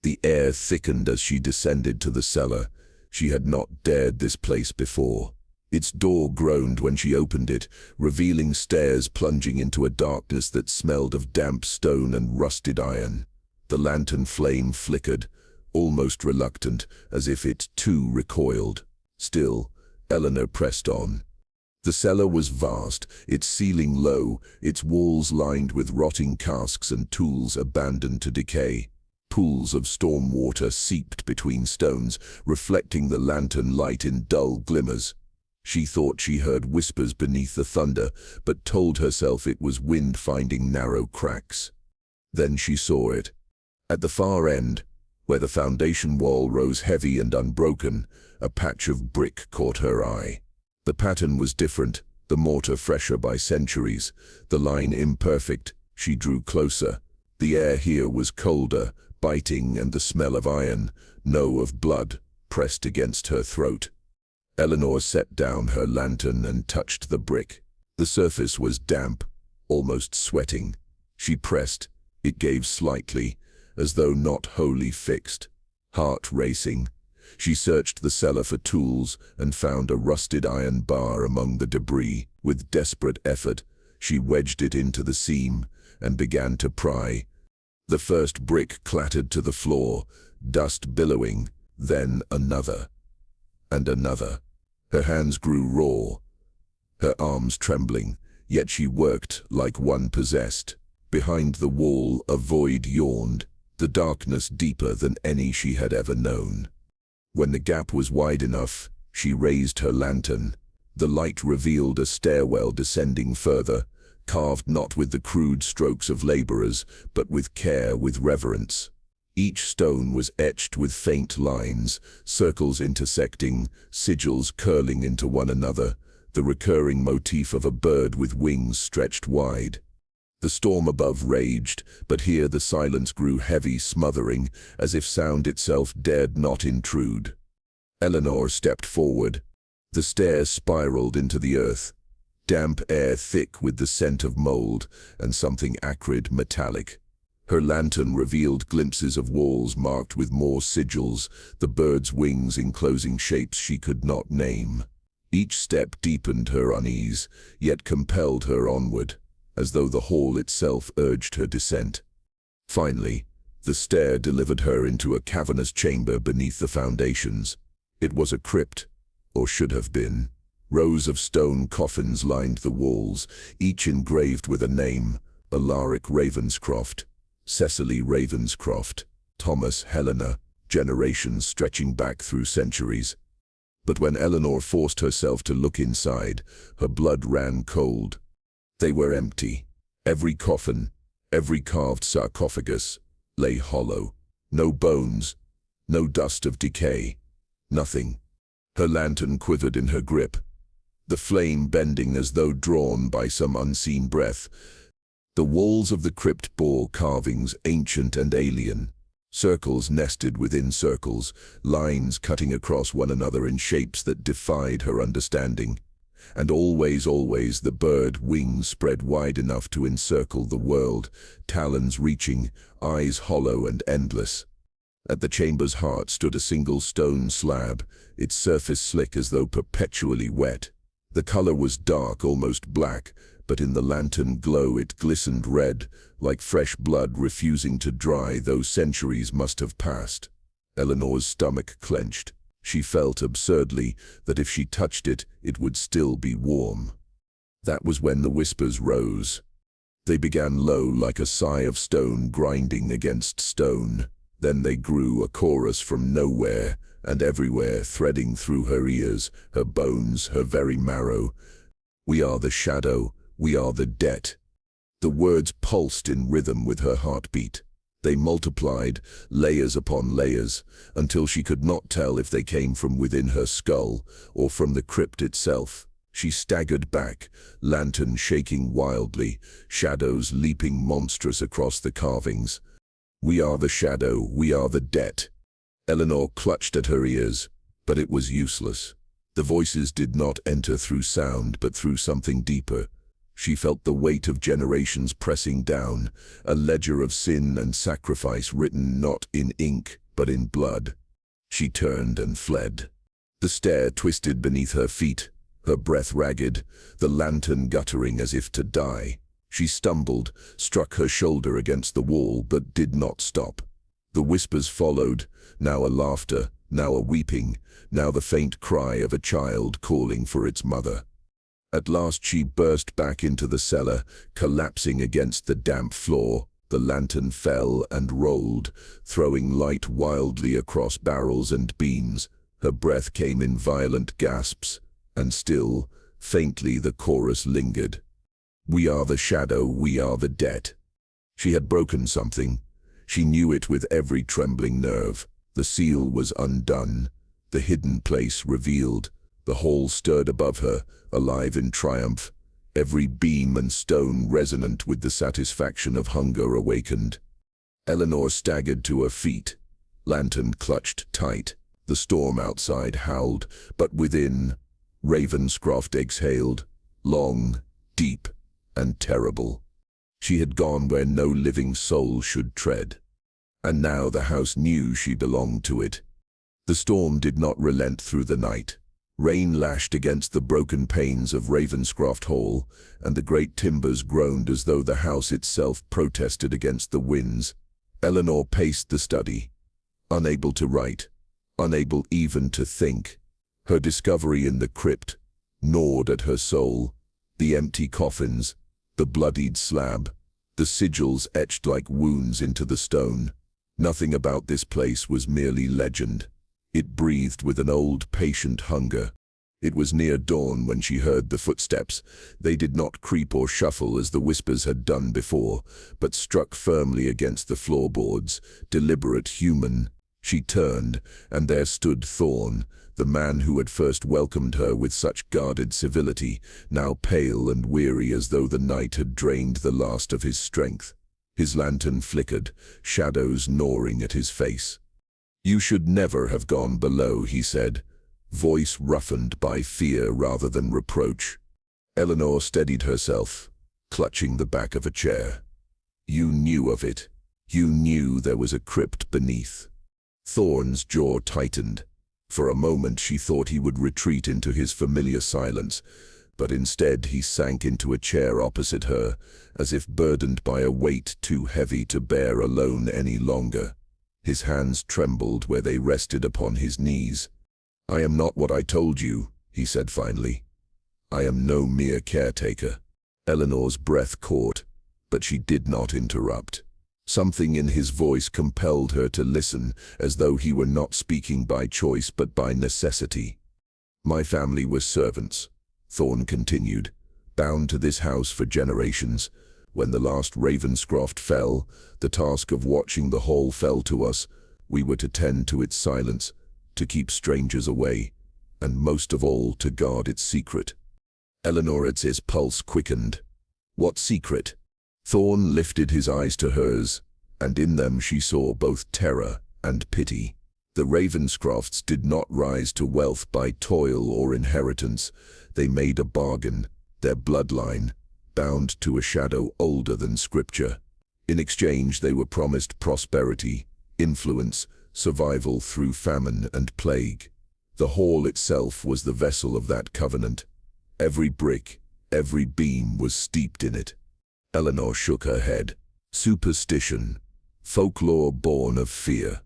The air thickened as she descended to the cellar. She had not dared this place before. Its door groaned when she opened it, revealing stairs plunging into a darkness that smelled of damp stone and rusted iron. The lantern flame flickered, almost reluctant, as if it too recoiled. Still, Eleanor pressed on. The cellar was vast, its ceiling low, its walls lined with rotting casks and tools abandoned to decay. Pools of storm water seeped between stones, reflecting the lantern light in dull glimmers. She thought she heard whispers beneath the thunder, but told herself it was wind finding narrow cracks. Then she saw it. At the far end, where the foundation wall rose heavy and unbroken, a patch of brick caught her eye. The pattern was different, the mortar fresher by centuries, the line imperfect. She drew closer. The air here was colder, biting, and the smell of iron, no of blood, pressed against her throat. Eleanor set down her lantern and touched the brick. The surface was damp, almost sweating. She pressed. It gave slightly, as though not wholly fixed. Heart racing. She searched the cellar for tools and found a rusted iron bar among the debris. With desperate effort, she wedged it into the seam and began to pry. The first brick clattered to the floor, dust billowing, then another, and another. Her hands grew raw, her arms trembling, yet she worked like one possessed. Behind the wall, a void yawned, the darkness deeper than any she had ever known. When the gap was wide enough, she raised her lantern. The light revealed a stairwell descending further, carved not with the crude strokes of laborers, but with care, with reverence. Each stone was etched with faint lines, circles intersecting, sigils curling into one another, the recurring motif of a bird with wings stretched wide. The storm above raged, but here the silence grew heavy, smothering, as if sound itself dared not intrude. Eleanor stepped forward. The stairs spiraled into the earth. damp air thick with the scent of mold, and something acrid metallic. Her lantern revealed glimpses of walls marked with more sigils, the birds' wings enclosing shapes she could not name. Each step deepened her unease, yet compelled her onward, as though the hall itself urged her descent. Finally, the stair delivered her into a cavernous chamber beneath the foundations. It was a crypt, or should have been. Rows of stone coffins lined the walls, each engraved with a name: Alaric Ravenscroft, Cecily Ravenscroft, Thomas Helena, generations stretching back through centuries. But when Eleanor forced herself to look inside, her blood ran cold. They were empty. Every coffin, every carved sarcophagus, lay hollow. No bones, no dust of decay, nothing. Her lantern quivered in her grip, the flame bending as though drawn by some unseen breath. The walls of the crypt bore carvings ancient and alien, circles nested within circles, lines cutting across one another in shapes that defied her understanding. And always the bird wings spread wide enough to encircle the world, talons reaching, eyes hollow and endless. At the chamber's heart stood a single stone slab, its surface slick as though perpetually wet. The color was dark, almost black, but in the lantern glow it glistened red, like fresh blood refusing to dry, though centuries must have passed. Eleanor's stomach clenched. She felt absurdly that if she touched it, it would still be warm. That was when the whispers rose. They began low, like a sigh of stone grinding against stone. Then they grew, a chorus from nowhere and everywhere, threading through her ears, her bones, her very marrow. "We are the shadow, we are the debt." The words pulsed in rhythm with her heartbeat. They multiplied, layers upon layers, until she could not tell if they came from within her skull or from the crypt itself. She staggered back, lantern shaking wildly, shadows leaping monstrous across the carvings. "We are the shadow, we are the debt." Eleanor clutched at her ears, but it was useless. The voices did not enter through sound, but through something deeper. She felt the weight of generations pressing down, a ledger of sin and sacrifice written not in ink, but in blood. She turned and fled. The stair twisted beneath her feet, her breath ragged, the lantern guttering as if to die. She stumbled, struck her shoulder against the wall, but did not stop. The whispers followed, now a laughter, now a weeping, now the faint cry of a child calling for its mother. At last she burst back into the cellar, collapsing against the damp floor. The lantern fell and rolled, throwing light wildly across barrels and beams. Her breath came in violent gasps, and still, faintly, the chorus lingered. "We are the shadow, we are the debt." She had broken something. She knew it with every trembling nerve. The seal was undone, the hidden place revealed. The hall stirred above her, alive in triumph, every beam and stone resonant with the satisfaction of hunger awakened. Eleanor staggered to her feet, lantern clutched tight. The storm outside howled, but within, Ravenscroft exhaled, long, deep, and terrible. She had gone where no living soul should tread, and now the house knew she belonged to it. The storm did not relent through the night. Rain lashed against the broken panes of Ravenscroft Hall, and the great timbers groaned as though the house itself protested against the winds. Eleanor paced the study, unable to write, unable even to think. Her discovery in the crypt gnawed at her soul. The empty coffins, the bloodied slab, the sigils etched like wounds into the stone. Nothing about this place was merely legend. It breathed with an old, patient hunger. It was near dawn when she heard the footsteps. They did not creep or shuffle as the whispers had done before, but struck firmly against the floorboards, deliberate, human. She turned, and there stood Thorn, the man who had first welcomed her with such guarded civility, now pale and weary as though the night had drained the last of his strength. His lantern flickered, shadows gnawing at his face. "You should never have gone below," he said, voice roughened by fear rather than reproach. Eleanor steadied herself, clutching the back of a chair. You knew of it. You knew there was a crypt beneath. Thorne's jaw tightened. For a moment she thought he would retreat into his familiar silence, but instead he sank into a chair opposite her, as if burdened by a weight too heavy to bear alone any longer. His hands trembled where they rested upon his knees. I am not what I told you, he said finally. I am no mere caretaker. Eleanor's breath caught, but she did not interrupt. Something in his voice compelled her to listen, as though he were not speaking by choice but by necessity. My family was servants, Thorne continued, bound to this house for generations. When the last Ravenscroft fell, the task of watching the hall fell to us. We were to tend to its silence, to keep strangers away, and most of all to guard its secret. Eleanor's pulse quickened. What secret? Thorne lifted his eyes to hers, and in them she saw both terror and pity. The Ravenscrofts did not rise to wealth by toil or inheritance. They made a bargain, their bloodline, bound to a shadow older than scripture. In exchange they were promised prosperity, influence, survival through famine and plague. The hall itself was the vessel of that covenant. Every brick, every beam was steeped in it. Eleanor shook her head. Superstition. Folklore born of fear.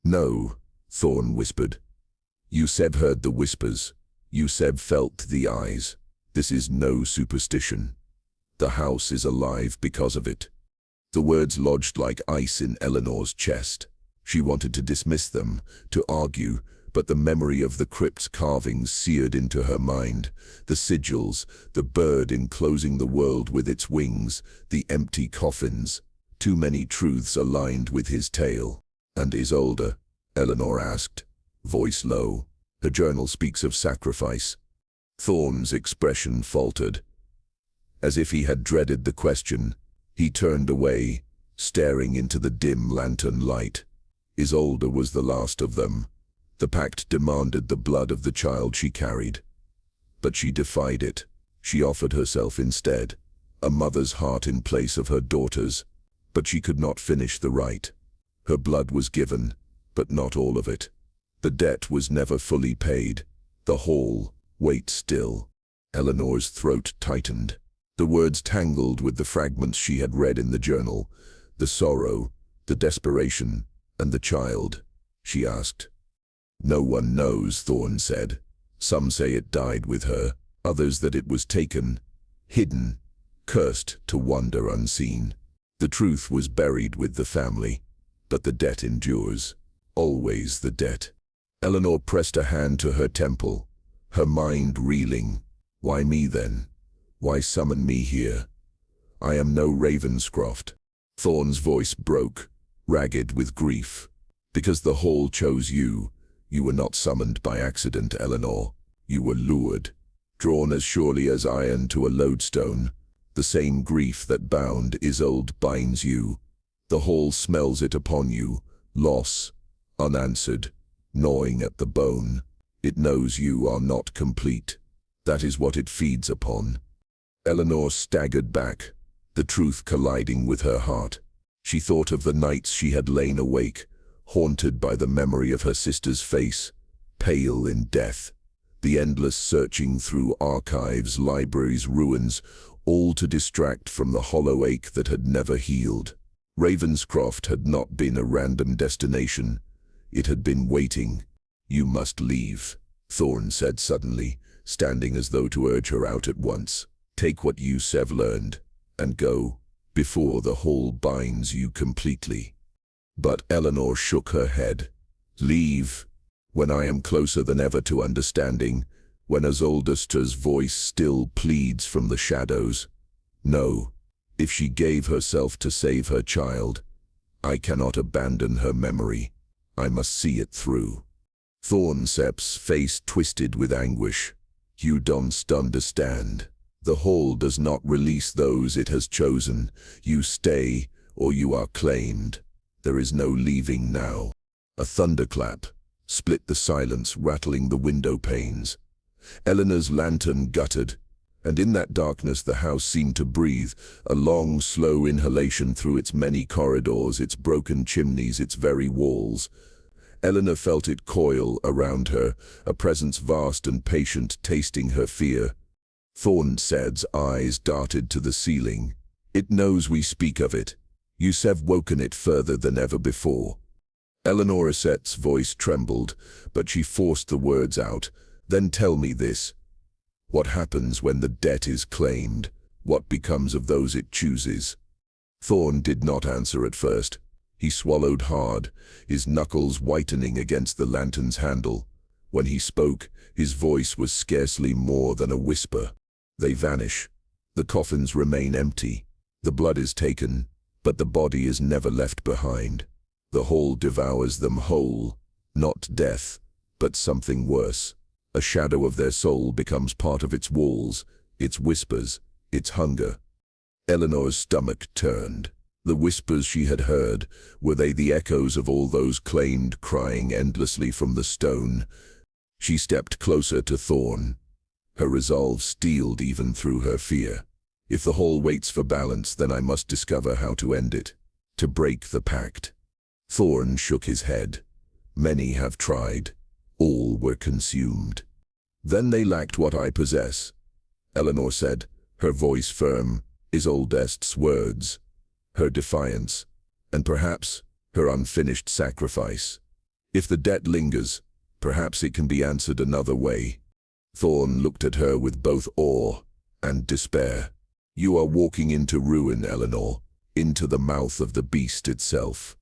No, Thorne whispered. Yuseb heard the whispers. Yuseb felt the eyes. This is no superstition. The house is alive because of it. The words lodged like ice in Eleanor's chest. She wanted to dismiss them, to argue, but the memory of the crypt's carvings seared into her mind. The sigils, the bird enclosing the world with its wings, the empty coffins. Too many truths aligned with his tale. And Isolde? Eleanor asked, voice low. Her journal speaks of sacrifice. Thorne's expression faltered. As if he had dreaded the question, he turned away, staring into the dim lantern light. Isolde was the last of them. The pact demanded the blood of the child she carried. But she defied it. She offered herself instead, a mother's heart in place of her daughter's. But she could not finish the rite. Her blood was given, but not all of it. The debt was never fully paid. The hall, wait still. Eleanor's throat tightened. The words tangled with the fragments she had read in the journal. The sorrow, the desperation, and the child, she asked. No one knows, Thorne said. Some say it died with her, others that it was taken, hidden, cursed to wander unseen. The truth was buried with the family, but the debt endures. Always the debt. Eleanor pressed a hand to her temple, her mind reeling. Why me then? Why summon me here? I am no Ravenscroft. Thorne's voice broke, ragged with grief. Because the hall chose you. You were not summoned by accident, Eleanor. You were lured, drawn as surely as iron to a lodestone. The same grief that bound Isolde binds you. The hall smells it upon you, loss, unanswered, gnawing at the bone. It knows you are not complete. That is what it feeds upon. Eleanor staggered back, the truth colliding with her heart. She thought of the nights she had lain awake, haunted by the memory of her sister's face, pale in death. The endless searching through archives, libraries, ruins, all to distract from the hollow ache that had never healed. Ravenscroft had not been a random destination. It had been waiting. You must leave, Thorne said suddenly, standing as though to urge her out at once. Take what Yuseb learned, and go, before the hall binds you completely. But Eleanor shook her head. Leave, when I am closer than ever to understanding, when Isolde's voice still pleads from the shadows. No, if she gave herself to save her child, I cannot abandon her memory. I must see it through. Thorne's face twisted with anguish. You don't understand. The hall does not release those it has chosen. You stay, or you are claimed. There is no leaving now. A thunderclap split the silence, rattling the window panes. Eleanor's lantern guttered. And in that darkness the house seemed to breathe, a long, slow inhalation through its many corridors, its broken chimneys, its very walls. Eleanor felt it coil around her, a presence vast and patient, tasting her fear. Thornsed's eyes darted to the ceiling. It knows we speak of it. You've woken it further than ever before. Eleanor Asset's voice trembled, but she forced the words out. Then tell me this. What happens when the debt is claimed? What becomes of those it chooses? Thorn did not answer at first. He swallowed hard, his knuckles whitening against the lantern's handle. When he spoke, his voice was scarcely more than a whisper. They vanish. The coffins remain empty. The blood is taken, but the body is never left behind. The hall devours them whole. Not death, but something worse. A shadow of their soul becomes part of its walls, its whispers, its hunger. Eleanor's stomach turned. The whispers she had heard, were they the echoes of all those claimed crying endlessly from the stone? She stepped closer to Thorn. Her resolve steeled even through her fear. If the hall waits for balance, then I must discover how to end it, to break the pact. Thorn shook his head. Many have tried. All were consumed. Then they lacked what I possess, Eleanor said, her voice firm, Isolde's words, her defiance, and perhaps her unfinished sacrifice. If the debt lingers, perhaps it can be answered another way. Thorn looked at her with both awe and despair. You are walking into ruin, Eleanor, into the mouth of the beast itself.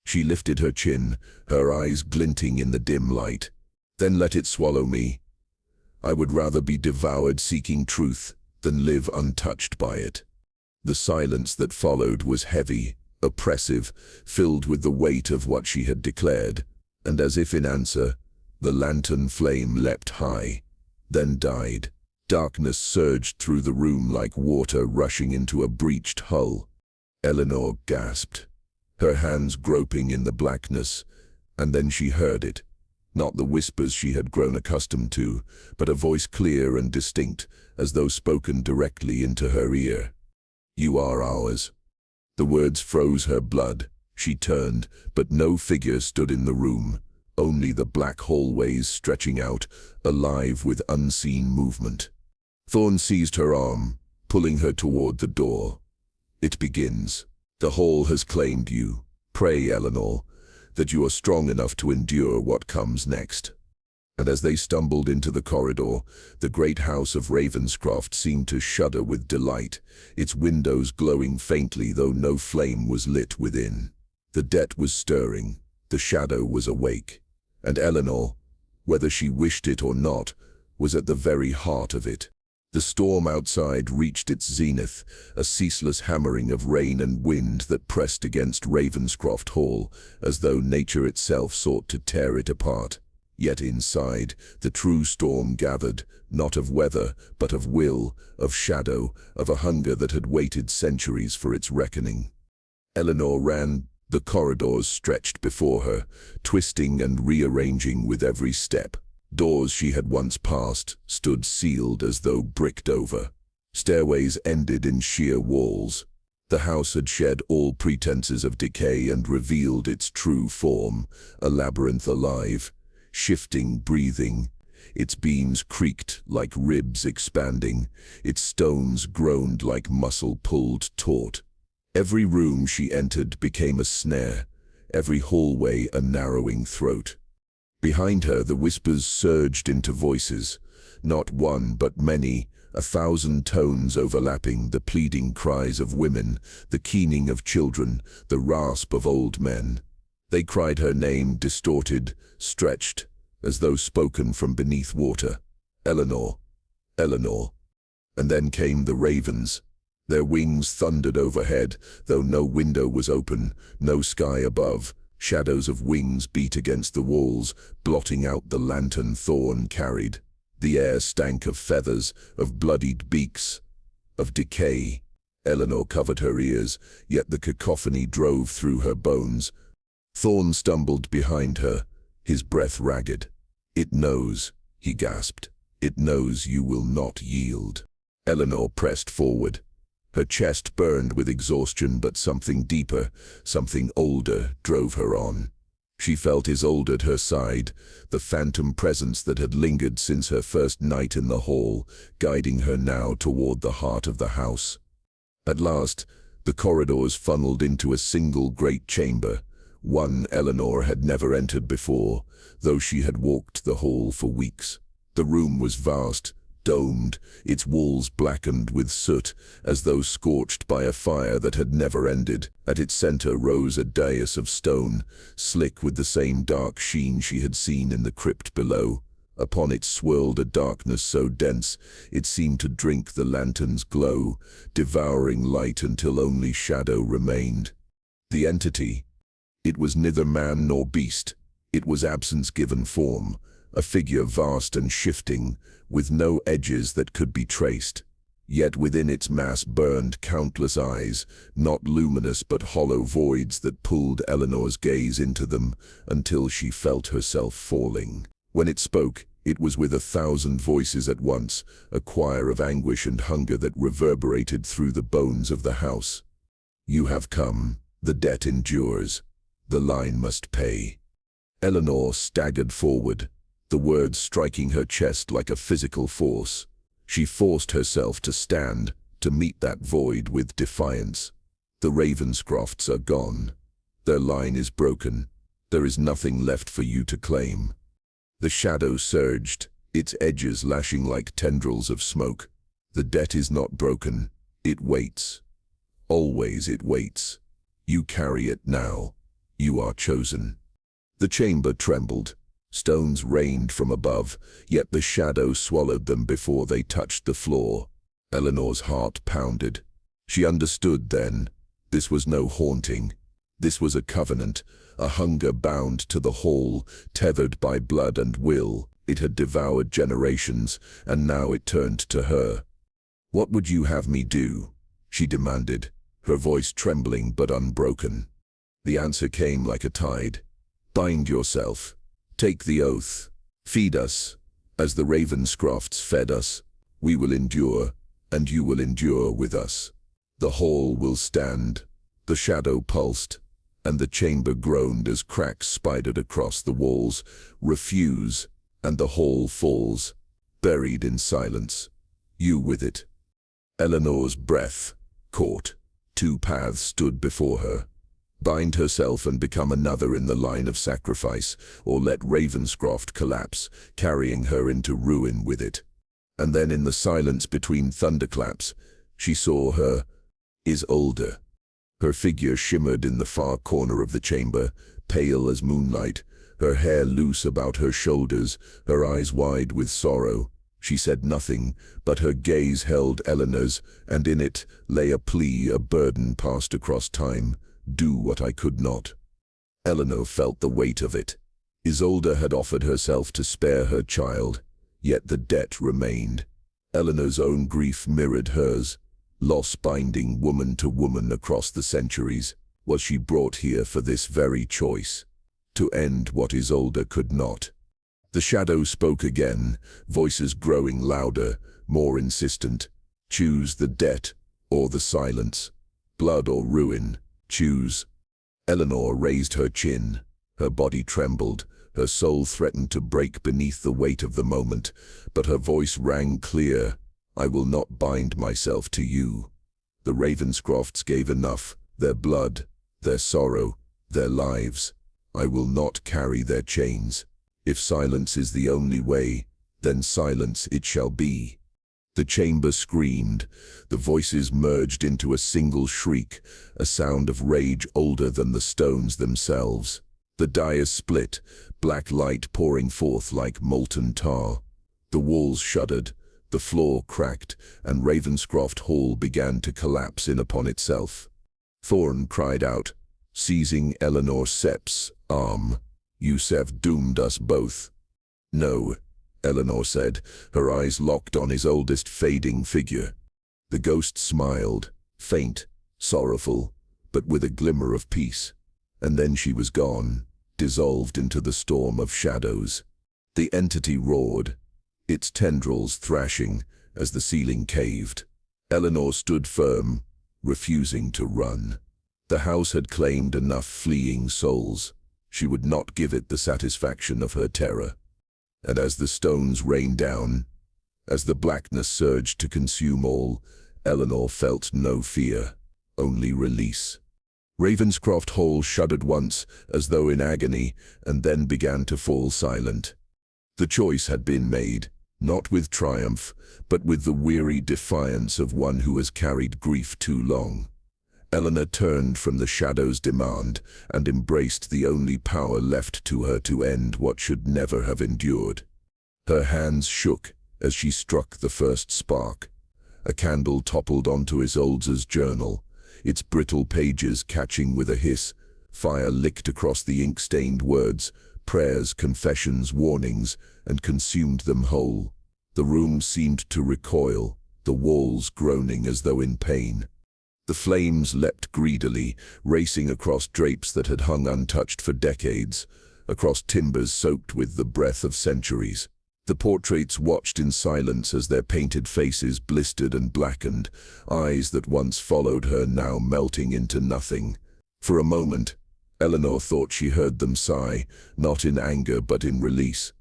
She lifted her chin, her eyes glinting in the dim light. Then let it swallow me. I would rather be devoured seeking truth than live untouched by it. The silence that followed was heavy, oppressive, filled with the weight of what she had declared, and as if in answer, the lantern flame leapt high, then died. Darkness surged through the room like water rushing into a breached hull. Eleanor gasped, her hands groping in the blackness, and then she heard it. Not the whispers she had grown accustomed to, but a voice clear and distinct, as though spoken directly into her ear. You are ours. The words froze her blood. She turned, but no figure stood in the room, only the black hallways stretching out, alive with unseen movement. Thorn seized her arm, pulling her toward the door. It begins. The hall has claimed you. Pray, Eleanor, that you are strong enough to endure what comes next. And as they stumbled into the corridor, the great house of Ravenscroft seemed to shudder with delight, its windows glowing faintly though no flame was lit within. The debt was stirring, the shadow was awake, and Eleanor, whether she wished it or not, was at the very heart of it. The storm outside reached its zenith, a ceaseless hammering of rain and wind that pressed against Ravenscroft Hall, as though nature itself sought to tear it apart. Yet inside, the true storm gathered, not of weather, but of will, of shadow, of a hunger that had waited centuries for its reckoning. Eleanor ran. The corridors stretched before her, twisting and rearranging with every step. Doors she had once passed stood sealed as though bricked over. Stairways ended in sheer walls. The house had shed all pretenses of decay and revealed its true form, a labyrinth alive, shifting, breathing. Its beams creaked like ribs expanding, its stones groaned like muscle pulled taut. Every room she entered became a snare, every hallway a narrowing throat. Behind her the whispers surged into voices, not one but many, 1,000 tones overlapping, the pleading cries of women, the keening of children, the rasp of old men. They cried her name, distorted, stretched, as though spoken from beneath water. Eleanor, Eleanor. And then came the ravens. Their wings thundered overhead, though no window was open, no sky above. Shadows of wings beat against the walls, blotting out the lantern Thorn carried. The air stank of feathers, of bloodied beaks, of decay. Eleanor covered her ears, yet the cacophony drove through her bones. Thorn stumbled behind her, his breath ragged. It knows, he gasped. It knows you will not yield. Eleanor pressed forward. Her chest burned with exhaustion, but something deeper, something older, drove her on. She felt Isolde at her side, the phantom presence that had lingered since her first night in the hall, guiding her now toward the heart of the house. At last, the corridors funneled into a single great chamber, one Eleanor had never entered before, though she had walked the hall for weeks. The room was vast, domed, its walls blackened with soot, as though scorched by a fire that had never ended. At its center rose a dais of stone, slick with the same dark sheen she had seen in the crypt below. Upon it swirled a darkness so dense it seemed to drink the lantern's glow, devouring light until only shadow remained. The entity. It was neither man nor beast. It was absence given form, a figure vast and shifting, with no edges that could be traced. Yet within its mass burned countless eyes, not luminous but hollow voids that pulled Eleanor's gaze into them until she felt herself falling. When it spoke, it was with 1,000 voices at once, a choir of anguish and hunger that reverberated through the bones of the house. "You have come, the debt endures, the line must pay." Eleanor staggered forward, the words striking her chest like a physical force. She forced herself to stand, to meet that void with defiance. The Ravenscrofts are gone. Their line is broken. There is nothing left for you to claim. The shadow surged, its edges lashing like tendrils of smoke. The debt is not broken. It waits. Always it waits. You carry it now. You are chosen. The chamber trembled. Stones rained from above, yet the shadow swallowed them before they touched the floor. Eleanor's heart pounded. She understood then. This was no haunting. This was a covenant, a hunger bound to the hall, tethered by blood and will. It had devoured generations, and now it turned to her. "What would you have me do?" she demanded, her voice trembling but unbroken. The answer came like a tide. "Bind yourself. Take the oath. Feed us. As the Ravenscrofts fed us, we will endure, and you will endure with us. The hall will stand." The shadow pulsed, and the chamber groaned as cracks spidered across the walls. "Refuse, and the hall falls, buried in silence. You with it." Eleanor's breath caught. 2 paths stood before her. Bind herself and become another in the line of sacrifice, or let Ravenscroft collapse, carrying her into ruin with it. And then in the silence between thunderclaps, she saw her Isolde. Her figure shimmered in the far corner of the chamber, pale as moonlight, her hair loose about her shoulders, her eyes wide with sorrow. She said nothing, but her gaze held Eleanor's, and in it lay a plea, a burden passed across time. "Do what I could not." Eleanor felt the weight of it. Isolde had offered herself to spare her child, yet the debt remained. Eleanor's own grief mirrored hers, loss binding woman to woman across the centuries. Was she brought here for this very choice? To end what Isolde could not? The shadow spoke again, voices growing louder, more insistent. "Choose the debt or the silence. Blood or ruin. Choose." Eleanor raised her chin. Her body trembled. Her soul threatened to break beneath the weight of the moment, but her voice rang clear. "I will not bind myself to you. The Ravenscrofts gave enough, their blood, their sorrow, their lives. I will not carry their chains. If silence is the only way, then silence it shall be." The chamber screamed. The voices merged into a single shriek, a sound of rage older than the stones themselves. The dais split, black light pouring forth like molten tar. The walls shuddered, the floor cracked, and Ravenscroft Hall began to collapse in upon itself. Thorn cried out, seizing Eleanor Sepp's arm. "You have doomed us both." "No," Eleanor said, her eyes locked on his oldest fading figure. The ghost smiled, faint, sorrowful, but with a glimmer of peace. And then she was gone, dissolved into the storm of shadows. The entity roared, its tendrils thrashing, as the ceiling caved. Eleanor stood firm, refusing to run. The house had claimed enough fleeing souls. She would not give it the satisfaction of her terror. And as the stones rained down, as the blackness surged to consume all, Eleanor felt no fear, only release. Ravenscroft Hall shuddered once, as though in agony, and then began to fall silent. The choice had been made, not with triumph, but with the weary defiance of one who has carried grief too long. Eleanor turned from the shadow's demand and embraced the only power left to her to end what should never have endured. Her hands shook as she struck the first spark. A candle toppled onto Isolde's journal, its brittle pages catching with a hiss. Fire licked across the ink-stained words, prayers, confessions, warnings, and consumed them whole. The room seemed to recoil, the walls groaning as though in pain. The flames leapt greedily, racing across drapes that had hung untouched for decades, across timbers soaked with the breath of centuries. The portraits watched in silence as their painted faces blistered and blackened, eyes that once followed her now melting into nothing. For a moment, Eleanor thought she heard them sigh, not in anger but in release.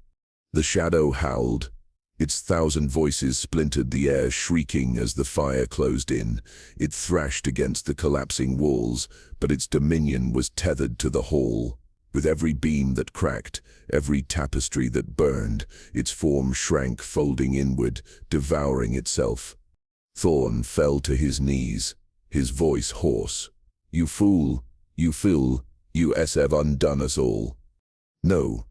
The shadow howled. Its 1,000 voices splintered the air, shrieking as the fire closed in. It thrashed against the collapsing walls, but its dominion was tethered to the hall. With every beam that cracked, every tapestry that burned, its form shrank, folding inward, devouring itself. Thorn fell to his knees, his voice hoarse. "You fool, you fool, you have undone us all." "No,"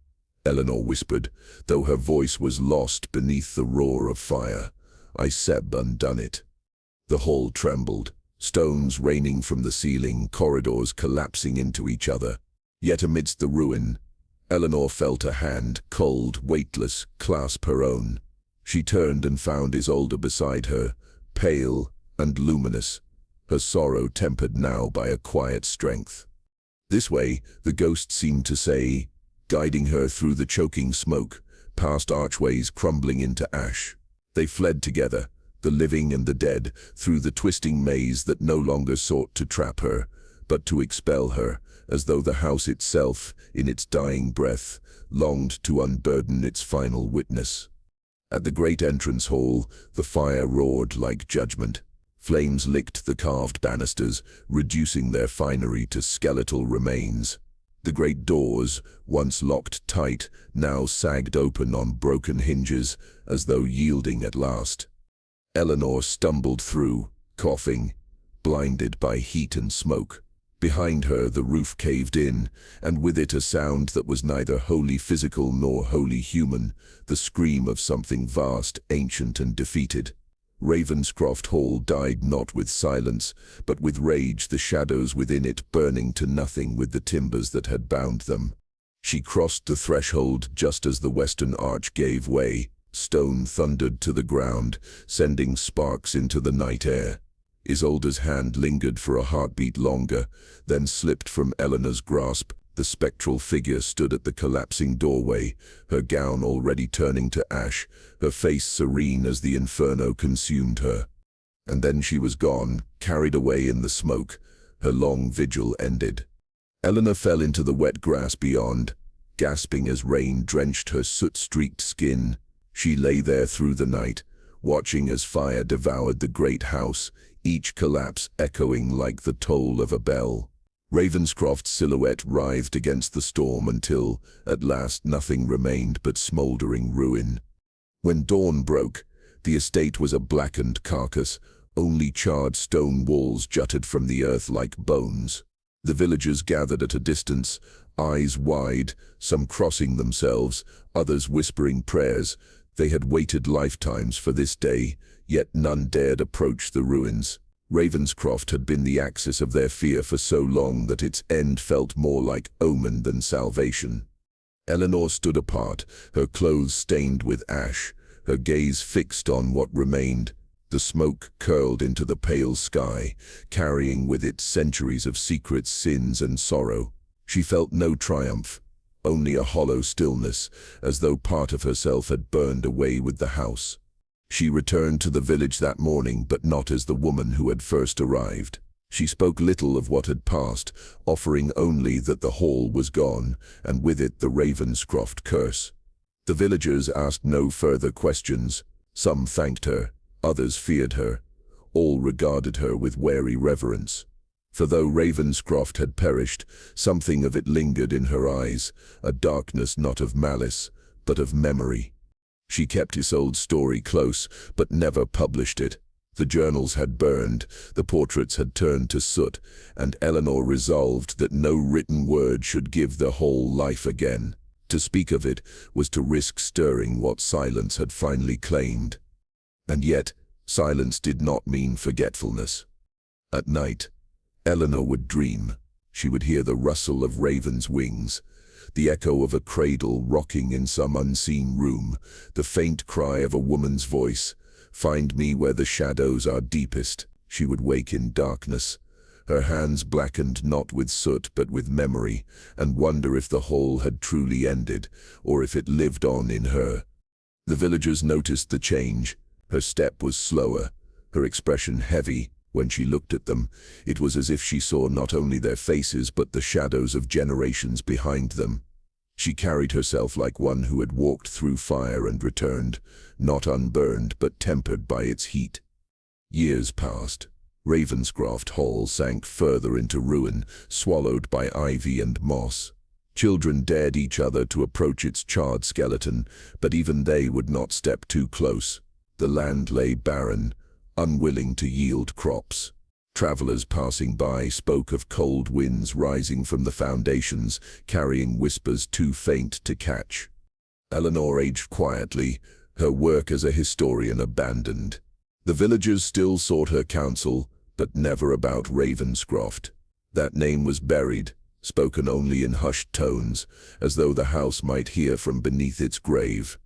Eleanor whispered, though her voice was lost beneath the roar of fire. "I seb undone it." The hall trembled, stones raining from the ceiling, corridors collapsing into each other. Yet amidst the ruin, Eleanor felt a hand, cold, weightless, clasp her own. She turned and found Isolde beside her, pale and luminous, her sorrow tempered now by a quiet strength. "This way," the ghost seemed to say, guiding her through the choking smoke, past archways crumbling into ash. They fled together, the living and the dead, through the twisting maze that no longer sought to trap her, but to expel her, as though the house itself, in its dying breath, longed to unburden its final witness. At the great entrance hall, the fire roared like judgment. Flames licked the carved banisters, reducing their finery to skeletal remains. The great doors, once locked tight, now sagged open on broken hinges, as though yielding at last. Eleanor stumbled through, coughing, blinded by heat and smoke. Behind her the roof caved in, and with it a sound that was neither wholly physical nor wholly human, the scream of something vast, ancient and defeated. Ravenscroft Hall died not with silence, but with rage, the shadows within it burning to nothing with the timbers that had bound them. She crossed the threshold just as the western arch gave way. Stone thundered to the ground, sending sparks into the night air. Isolde's hand lingered for a heartbeat longer, then slipped from Eleanor's grasp. The spectral figure stood at the collapsing doorway, her gown already turning to ash, her face serene as the inferno consumed her. And then she was gone, carried away in the smoke. Her long vigil ended. Eleanor fell into the wet grass beyond, gasping as rain drenched her soot-streaked skin. She lay there through the night, watching as fire devoured the great house, each collapse echoing like the toll of a bell. Ravenscroft's silhouette writhed against the storm until, at last, nothing remained but smoldering ruin. When dawn broke, the estate was a blackened carcass. Only charred stone walls jutted from the earth like bones. The villagers gathered at a distance, eyes wide, some crossing themselves, others whispering prayers. They had waited lifetimes for this day, yet none dared approach the ruins. Ravenscroft had been the axis of their fear for so long that its end felt more like omen than salvation. Eleanor stood apart, her clothes stained with ash, her gaze fixed on what remained. The smoke curled into the pale sky, carrying with it centuries of secrets, sins, and sorrow. She felt no triumph, only a hollow stillness, as though part of herself had burned away with the house. She returned to the village that morning, but not as the woman who had first arrived. She spoke little of what had passed, offering only that the hall was gone, and with it the Ravenscroft curse. The villagers asked no further questions. Some thanked her, others feared her. All regarded her with wary reverence. For though Ravenscroft had perished, something of it lingered in her eyes, a darkness not of malice, but of memory. She kept Isolde's story close, but never published it. The journals had burned, the portraits had turned to soot, and Eleanor resolved that no written word should give the whole life again. To speak of it was to risk stirring what silence had finally claimed. And yet, silence did not mean forgetfulness. At night, Eleanor would dream. She would hear the rustle of ravens' wings, the echo of a cradle rocking in some unseen room, the faint cry of a woman's voice. "Find me where the shadows are deepest." She would wake in darkness, her hands blackened not with soot but with memory, and wonder if the whole had truly ended, or if it lived on in her. The villagers noticed the change. Her step was slower, her expression heavy. When she looked at them, it was as if she saw not only their faces but the shadows of generations behind them. She carried herself like one who had walked through fire and returned, not unburned but tempered by its heat. Years passed. Ravenscroft Hall sank further into ruin, swallowed by ivy and moss. Children dared each other to approach its charred skeleton, but even they would not step too close. The land lay barren, unwilling to yield crops. Travelers passing by spoke of cold winds rising from the foundations, carrying whispers too faint to catch. Eleanor aged quietly, her work as a historian abandoned. The villagers still sought her counsel, but never about Ravenscroft. That name was buried, spoken only in hushed tones, as though the house might hear from beneath its grave.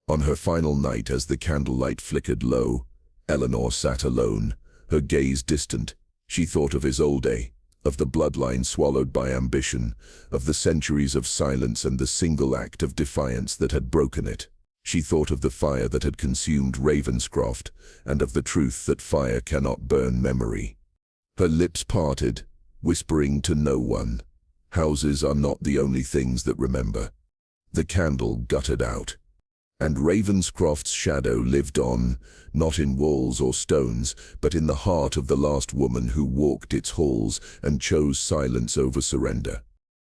On her final night, as the candlelight flickered low, Eleanor sat alone, her gaze distant. She thought of Isolde, of the bloodline swallowed by ambition, of the centuries of silence and the single act of defiance that had broken it. She thought of the fire that had consumed Ravenscroft, and of the truth that fire cannot burn memory. Her lips parted, whispering to no one. Houses are not the only things that remember. The candle guttered out, and Ravenscroft's shadow lived on, not in walls or stones, but in the heart of the last woman who walked its halls and chose silence over surrender.